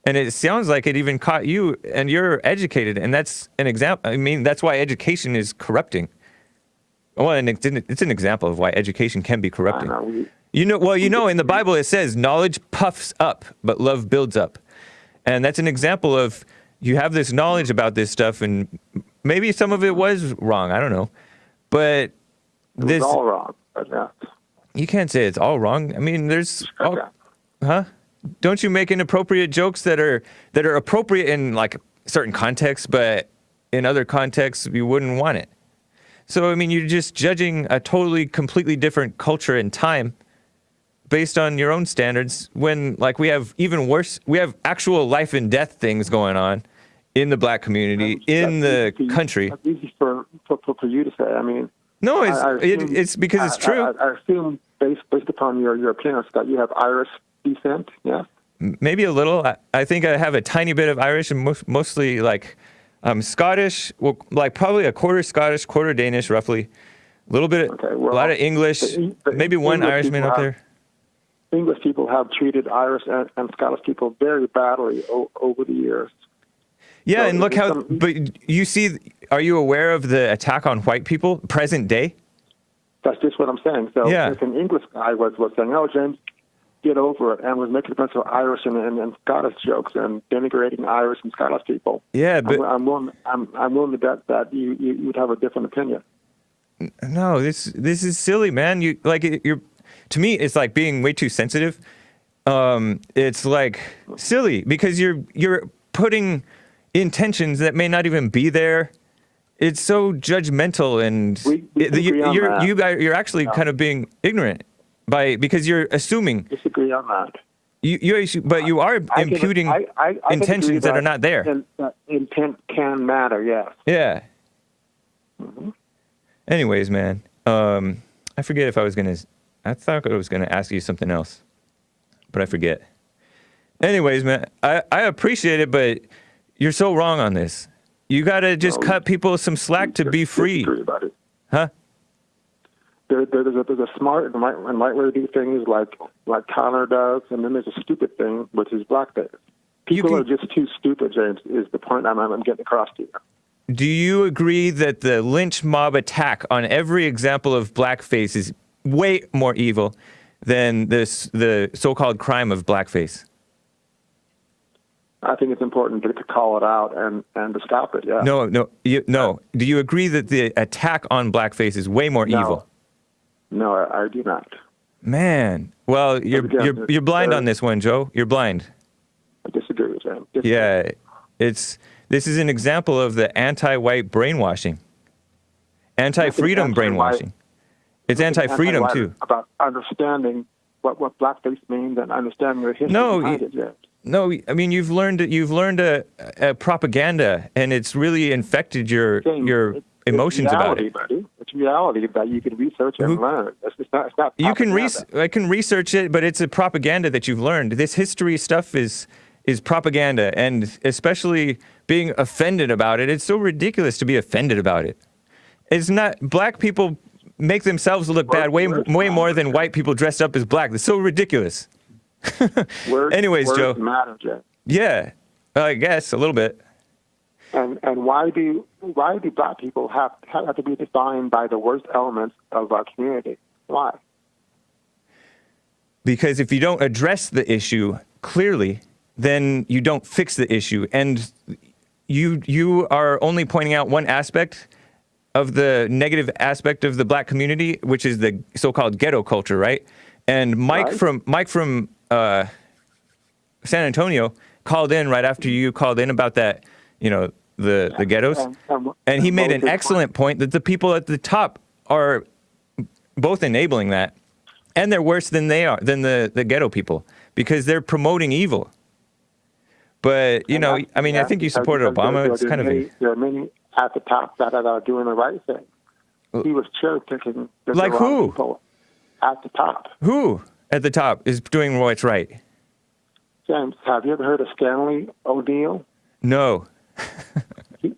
S2: And it sounds like it even caught you, and you're educated. And that's an example. I mean, that's why education is corrupting. Well, and it's an example of why education can be corrupting. In the Bible it says knowledge puffs up, but love builds up. And that's an example of you have this knowledge about this stuff, and maybe some of it was wrong. I don't know. But
S6: It's all wrong. But yeah.
S2: You can't say it's all wrong. I mean, don't you make inappropriate jokes that are appropriate in like certain contexts, but in other contexts you wouldn't want it? So, I mean, you're just judging a completely different culture and time based on your own standards when, like, we have even worse, we have actual life and death things going on in the black community, in the country.
S6: That's easy for you to say. I mean...
S2: No, it's because it's true.
S6: I assume, based upon your appearance, that you have Irish descent, yeah?
S2: Maybe a little. I think I have a tiny bit of Irish and mostly, like... Scottish, well, like probably a quarter Scottish, quarter Danish, roughly. A little bit, a lot of English, maybe one Irishman up there.
S6: English people have treated Irish and Scottish people very badly over the years.
S2: Yeah,
S6: so
S2: and look how, but you see, are you aware of the attack on white people, present day?
S6: That's just what I'm saying. So
S2: yeah.
S6: If an English guy was saying, oh, James, get over it, and was making a bunch of Irish and Scottish jokes and denigrating Irish and Scottish people.
S2: Yeah, but
S6: I'm willing to bet that you would have a different opinion.
S2: No, this is silly, man. You're to me, it's like being way too sensitive. It's like silly because you're putting intentions that may not even be there. It's so judgmental, and you're actually kind of being ignorant. Because you're assuming.
S6: Disagree on that.
S2: You are imputing intentions that are not there.
S6: Intent can matter, yes.
S2: Yeah.
S6: Mm-hmm.
S2: Anyways, man, I forget if I thought I was gonna ask you something else, but I forget. Anyways, man, I appreciate it, but you're so wrong on this. You gotta just cut people some slack to be free.
S6: About it.
S2: Huh?
S6: There's a smart and right way to do things like Connor does, and then there's a stupid thing, which is blackface. People are just too stupid, James, is the point I'm getting across to you.
S2: Do you agree that the lynch mob attack on every example of blackface is way more evil than the so-called crime of blackface?
S6: I think it's important to call it out and to stop it, yeah.
S2: No. Do you agree that the attack on blackface is way more evil?
S6: No, I do not.
S2: Man, well, you're blind on this one, Joe. You're blind.
S6: I disagree with that.
S2: Yeah, this is an example of the anti-white brainwashing, anti-freedom brainwashing. It's anti-freedom too.
S6: About understanding what blackface means and understanding the history behind it. Yeah.
S2: No, I mean you've learned a propaganda, and it's really infected your emotions about it.
S6: Buddy. It's reality that you can research and learn. It's not
S2: you can I can research it, but it's a propaganda that you've learned. This history stuff is propaganda, and especially being offended about it. It's so ridiculous to be offended about it. It's not. Black people make themselves look bad way more than white people dressed up as black. It's so ridiculous. Anyways, Joe.
S6: Matter, Jeff.
S2: Yeah, I guess a little bit.
S6: And why do black people have to be defined by the worst elements of our community? Why?
S2: Because if you don't address the issue clearly, then you don't fix the issue, and you are only pointing out one aspect of the negative aspect of the black community, which is the so-called ghetto culture, right? And Mike from San Antonio called in right after you called in about that, the ghettos, and he made an excellent point that the people at the top are both enabling that, and they're worse than they are than the ghetto people, because they're promoting evil. But, you know, I mean, I think you supported Obama. It's kind of
S6: there are many at the top that are doing the right thing. He was cherry picking.
S2: Like who?
S6: People at the top.
S2: Who at the top is doing what's right?
S6: James, have you ever heard of Stanley O'Neill?
S2: No.
S6: He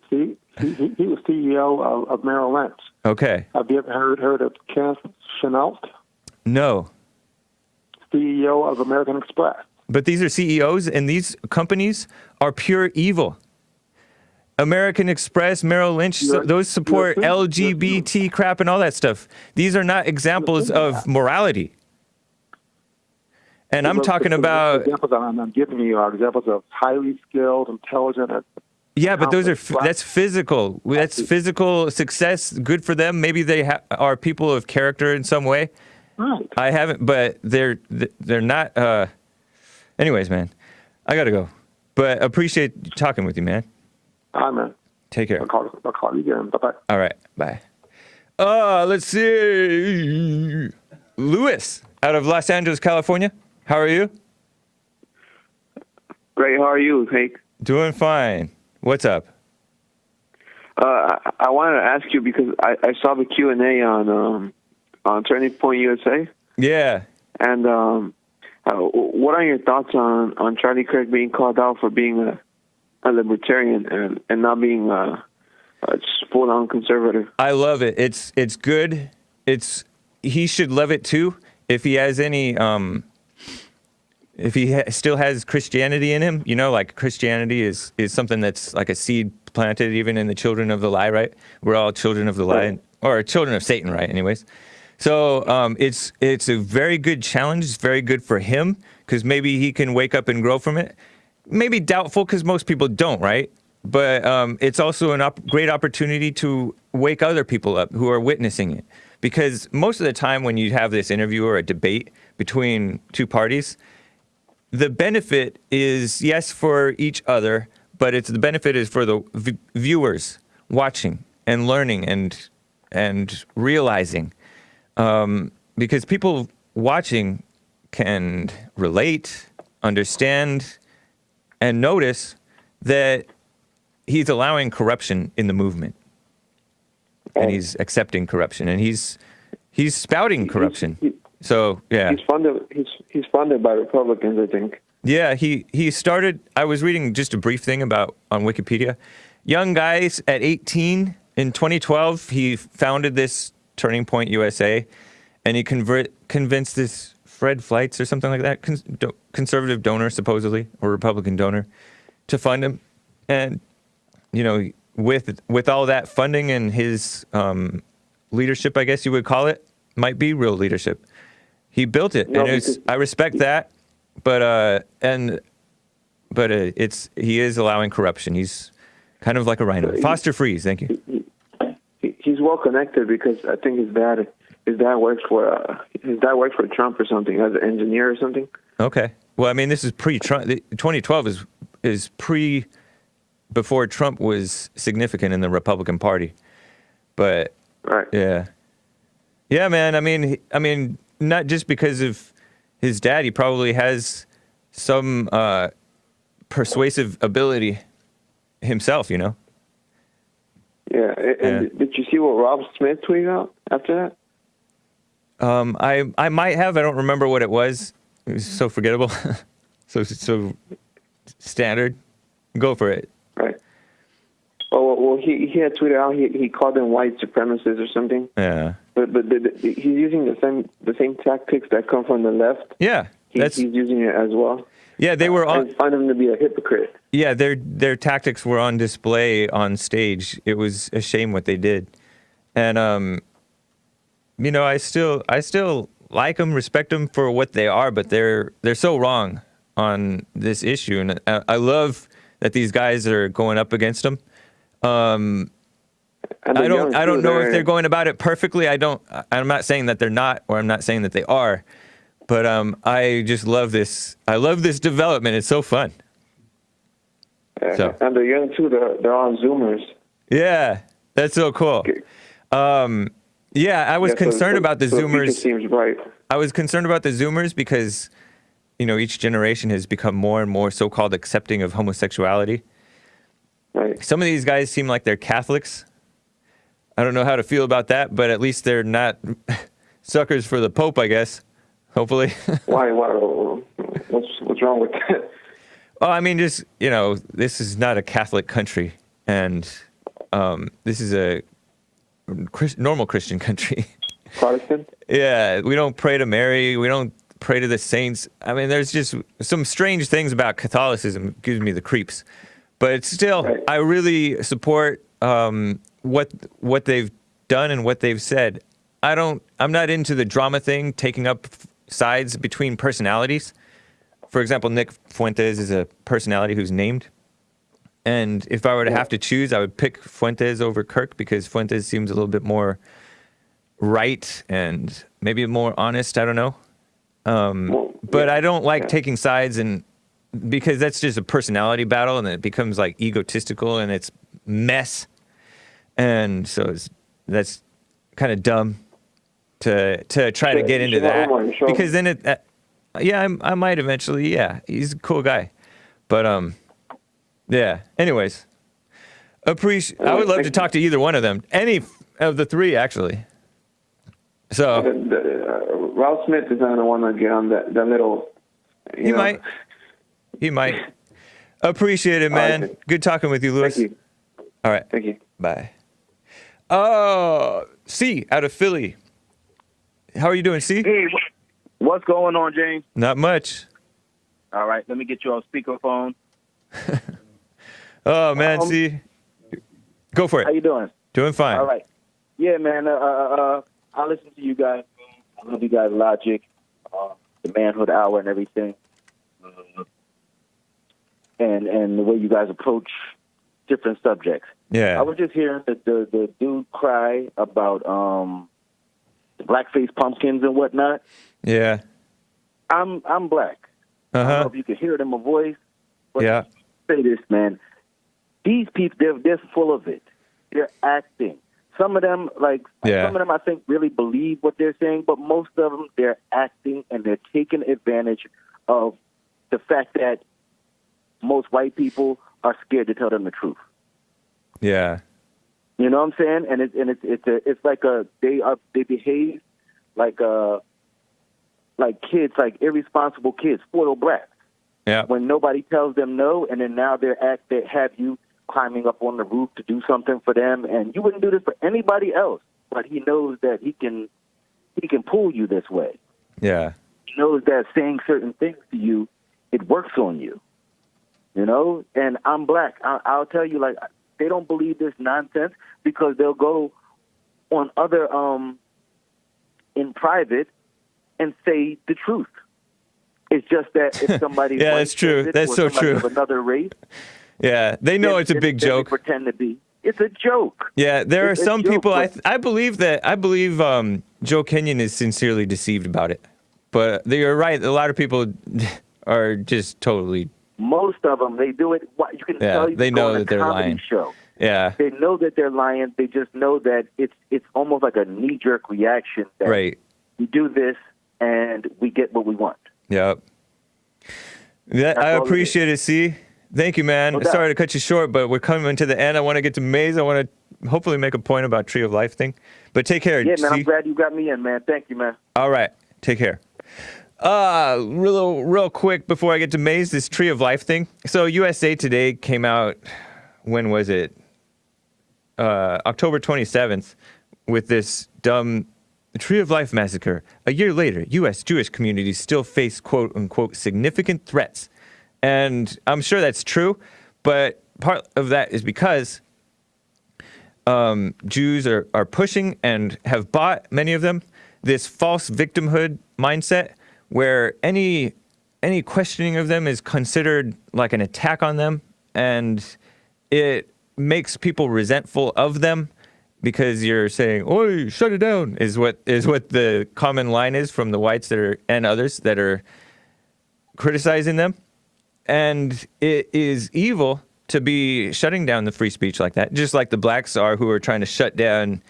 S6: was CEO of Merrill Lynch.
S2: Okay.
S6: Have you ever heard of Kenneth Chenault?
S2: No.
S6: CEO of American Express.
S2: But these are CEOs, and these companies are pure evil. American Express, Merrill Lynch, those support LGBT crap and all that stuff. These are not examples of morality. And I'm talking about...
S6: Examples I'm giving you are examples of highly skilled, intelligent...
S2: Yeah, but those are that's physical. That's physical success. Good for them. Maybe they are people of character in some way.
S6: Right.
S2: I haven't, but they're not... Anyways, man, I got to go. But appreciate talking with you, man.
S6: All right, man.
S2: Take care.
S6: I'll call you again. Bye-bye.
S2: All right. Bye. Let's see. Louis out of Los Angeles, California. How are you?
S7: Great. How are you, Hake?
S2: Doing fine. What's up?
S7: I wanted to ask you because I saw the Q&A on Turning Point USA.
S2: Yeah.
S7: And what are your thoughts on Charlie Kirk being called out for being a libertarian and not being a full-on conservative?
S2: I love it. It's good. He should love it too. If he has any, if he still has Christianity in him, you know, like Christianity is something that's like a seed planted even in the children of the lie, right? We're all children of the lie, or children of Satan, right? Anyways. So it's a very good challenge. It's very good for him because maybe he can wake up and grow from it. Maybe doubtful because most people don't, right? But it's also a great opportunity to wake other people up who are witnessing it. Because most of the time when you have this interview or a debate between two parties, the benefit is, yes, for each other, but the benefit is for the viewers watching and learning and realizing. Because people watching can relate, understand, and notice that he's allowing corruption in the movement. And he's accepting corruption, and he's spouting corruption. So yeah,
S7: he's funded by Republicans, I think.
S2: Yeah, he started. I was reading just a brief thing on Wikipedia. Young guys at 18 in 2012, he founded this Turning Point USA, and he convinced this Fred Fleitz or something like that, conservative donor supposedly, or Republican donor, to fund him. And you know, with all that funding and his leadership, I guess you would call it, might be real leadership. He built it, and I respect that, but he is allowing corruption. He's kind of like a rhino. Foster Freeze, thank you.
S7: He's well connected because I think his dad works for Trump or something as an engineer or something.
S2: Okay. Well, I mean, this is pre-Trump. 2012 is before Trump was significant in the Republican Party. But
S7: right.
S2: Yeah, man. I mean, not just because of his dad. He probably has some persuasive ability himself, you know.
S7: Yeah. And did you see what Rob Smith tweeted out after that?
S2: I might have. I don't remember what it was. It was so forgettable. so standard. Go for it.
S7: Right. Well, he had tweeted out he called them white supremacists or something.
S2: Yeah.
S7: But he's using the same tactics that come from the left.
S2: Yeah.
S7: He's using it as well.
S2: Yeah, they were on.
S7: I find him to be a hypocrite.
S2: Yeah, their tactics were on display on stage. It was a shame what they did, and you know, I still like them, respect them for what they are, but they're so wrong on this issue, and I love that these guys are going up against them. I don't know if they're going about it perfectly. I'm not saying that they're not, or I'm not saying that they are. But I just love this. I love this development. It's so fun.
S7: So. And the young too. They're on Zoomers.
S2: Yeah, that's so cool. Yeah, I was concerned about the Zoomers.
S7: Seems right.
S2: I was concerned about the Zoomers because each generation has become more and more so-called accepting of homosexuality.
S7: Right.
S2: Some of these guys seem like they're Catholics. I don't know how to feel about that, but at least they're not suckers for the Pope, I guess. Hopefully.
S7: Why? What's wrong with that?
S2: Oh, I mean, just, this is not a Catholic country, and this is a normal Christian country.
S7: Protestant?
S2: Yeah, we don't pray to Mary. We don't pray to the saints. I mean, there's just some strange things about Catholicism. It gives me the creeps. But it's still,
S7: Right.
S2: I really support what they've done and what they've said. I'm not into the drama thing, taking up sides between personalities. For example, Nick Fuentes is a personality who's named. And if I were to have to choose, I would pick Fuentes over Kirk because Fuentes seems a little bit more right and maybe more honest. I don't know. But I don't like taking sides, and because that's just a personality battle, and it becomes like egotistical and it's mess. And so that's kind of dumb to try to get into that, because then I might eventually. Yeah, he's a cool guy, but yeah. Anyways, I would love to talk to either one of them, any of the three actually. So
S7: Ralph Smith is not the one to get on that little.
S2: He might. Appreciate it, man.
S7: Right.
S2: Good talking with you, Louis.
S7: Thank you.
S2: All right.
S7: Thank you.
S2: Bye. Oh, C out of Philly. How are you doing, C?
S8: Hey, what's going on, James?
S2: Not much.
S8: All right, let me get you on speakerphone.
S2: Oh, man, C. Go for it.
S8: How you doing?
S2: Doing fine.
S8: All right. Yeah, man. I listen to you guys. I love you guys' logic, the manhood hour, and everything, and the way you guys approach different subjects.
S2: Yeah.
S8: I was just hearing the dude cry about the blackface pumpkins and whatnot.
S2: Yeah.
S8: I'm black. I don't know if you can hear it in my voice. But
S2: Yeah.
S8: say this, man. These people, they're full of it. They're acting. Some of them, I think really believe what they're saying, but most of them, they're acting and they're taking advantage of the fact that most white people are scared to tell them the truth.
S2: Yeah.
S8: You know what I'm saying? And it's like they behave like kids, like irresponsible kids, spoiled brats.
S2: Yeah.
S8: When nobody tells them no, and then now they have you climbing up on the roof to do something for them, and you wouldn't do this for anybody else, but he knows that he can pull you this way.
S2: Yeah.
S8: He knows that saying certain things to you, it works on you. You know? And I'm black. I'll tell you, like, they don't believe this nonsense because they'll go on other in private and say the truth. It's just that if somebody
S2: yeah, that's true. That's so true.
S8: Of another race,
S2: yeah, they know it's a big joke.
S8: They pretend to be. It's a joke.
S2: Yeah, there are some people. I believe Joe Kenyon is sincerely deceived about it, but you're right. A lot of people are just totally.
S8: Most of them, they do it. You can tell.
S2: They know that they're lying.
S8: Show.
S2: Yeah,
S8: they know that they're lying. They just know that it's almost like a knee-jerk reaction. That
S2: right.
S8: We do this and we get what we want.
S2: Yep. I appreciate it, C. Thank you, man.
S8: No
S2: Sorry to cut you short, but we're coming to the end. I want to get to Maze. I want to hopefully make a point about Tree of Life thing. But take care,
S8: yeah, man.
S2: C.
S8: I'm glad you got me in, man. Thank you, man.
S2: All right. Take care. Real quick before I get to Maze, this Tree of Life thing. So USA Today came out, when was it? October 27th, with this dumb Tree of Life massacre. A year later, U.S. Jewish communities still face quote-unquote significant threats. And I'm sure that's true, but part of that is because Jews are pushing and have bought, many of them, this false victimhood mindset where any questioning of them is considered like an attack on them, and it makes people resentful of them because you're saying, "Oi, shut it down," is what the common line is from the whites and others that are criticizing them. And it is evil to be shutting down the free speech like that, just like the blacks are, who are trying to shut down,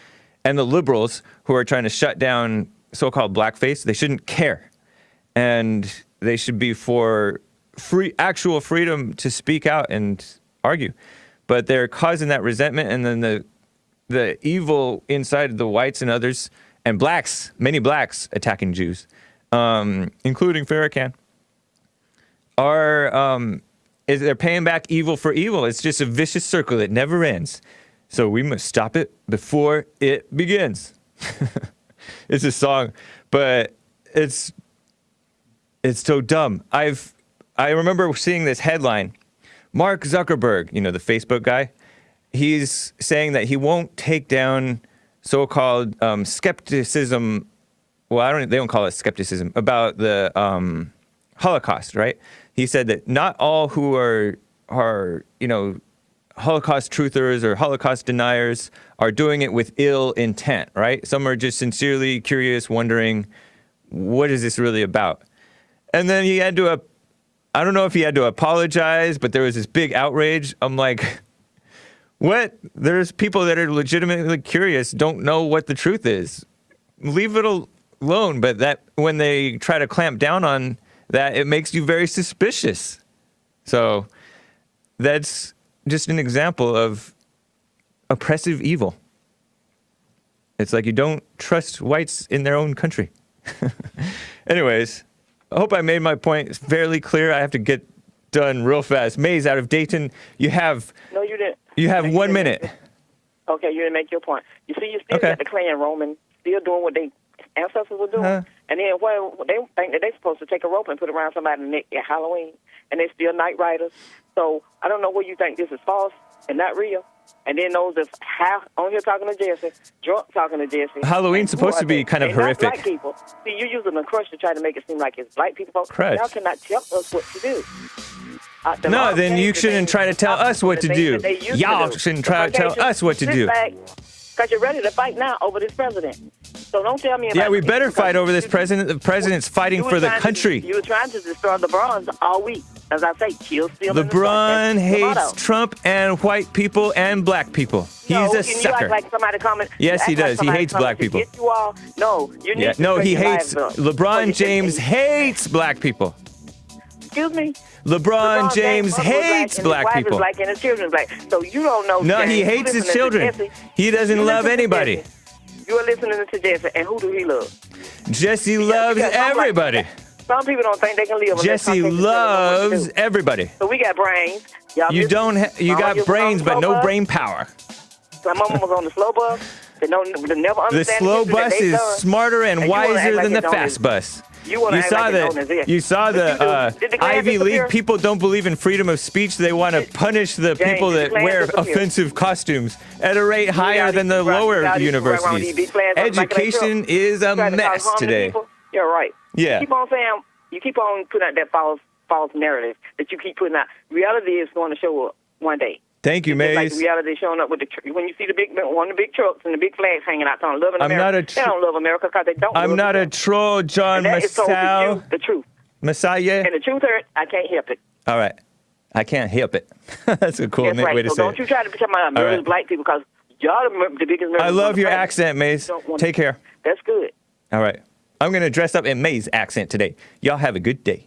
S2: and the liberals who are trying to shut down so-called blackface. They shouldn't care. And they should be for actual freedom to speak out and argue. But they're causing that resentment, and then the evil inside the whites and others, and blacks, many blacks attacking Jews, including Farrakhan, they're paying back evil for evil. It's just a vicious circle that never ends. So we must stop it before it begins. It's a song, but it's so dumb. I remember seeing this headline. Mark Zuckerberg, the Facebook guy, he's saying that he won't take down so-called skepticism. Well, they don't call it skepticism about the Holocaust, right? He said that not all who are Holocaust truthers or Holocaust deniers are doing it with ill intent, right? Some are just sincerely curious, wondering, what is this really about? And then he had to, I don't know if he had to apologize, but there was this big outrage. I'm like, what? There's people that are legitimately curious, don't know what the truth is. Leave it alone. But that when they try to clamp down on that, it makes you very suspicious. So that's just an example of oppressive evil. It's like you don't trust whites in their own country. Anyways, I hope I made my point fairly clear. I have to get done real fast. Maze out of Dayton, you have...
S9: No, you didn't.
S2: You have 1 minute.
S9: Okay, you didn't make your point. You see, you still got the Klan Roman still doing what their ancestors were doing. And then they think that they're supposed to take a rope and put it around somebody's neck at Halloween. And they're still night riders. So I don't know where you think this is false and not real. And then those that's half on here talking to Jesse, drunk talking to Jesse.
S2: Halloween's supposed to be kind of horrific.
S9: Not black people. See, you're using the crush to try to make it seem like it's black people.
S2: Crutch.
S9: Y'all cannot tell us what to do.
S2: No, then you shouldn't try to tell us what to do. Y'all shouldn't try to tell us what to do.
S9: Because you're ready to fight now over this president. So don't tell me about
S2: Yeah, we better fight over this president. The president's fighting for the country.
S9: You were trying to destroy LeBron all week. As I say, kill, steal,
S2: LeBron hates Trump and white people and black people. He's a sucker.
S9: You act like somebody comment.
S2: Yes, he does. He hates black people.
S9: You all. No, you need to
S2: no, he hates. LeBron James hates black people.
S9: Excuse me?
S2: LeBron James hates black people.
S9: His wife is black and his children is black. So you don't know.
S2: No, he hates his children. He doesn't love anybody.
S9: You are listening to Jesse, and who do he love?
S2: Jesse loves everybody.
S9: Some people don't think they can live.
S2: Jesse loves everybody.
S9: So we got brains.
S2: You don't. You got brains, but no brain power.
S9: Some of them was on the slow bus. They never understand.
S2: The slow bus is smarter and wiser than the fast bus. You saw the Ivy League people don't believe in freedom of speech. They want to punish the people that wear offensive costumes at a rate higher than the lower universities. Education is a mess today.
S9: You're right.
S2: Yeah.
S9: You keep on putting out that false narrative that you keep putting out. Reality is going to show up one day.
S2: Thank you, Maze.
S9: Like reality showing up with when you see one of the big trucks and the big flags hanging out, telling loving America. They don't love America because they don't.
S2: I'm not a troll, John Messiah.
S9: The truth.
S2: Messiah.
S9: And the truth hurt. I can't help it.
S2: All right. I can't help it. That's a cool way to say it.
S9: Don't you try to pretend I'm right. Black people because y'all the biggest.
S2: I love your accent, Maze. Take care.
S9: That's good.
S2: All right. I'm going to dress up in Maze accent today. Y'all have a good day.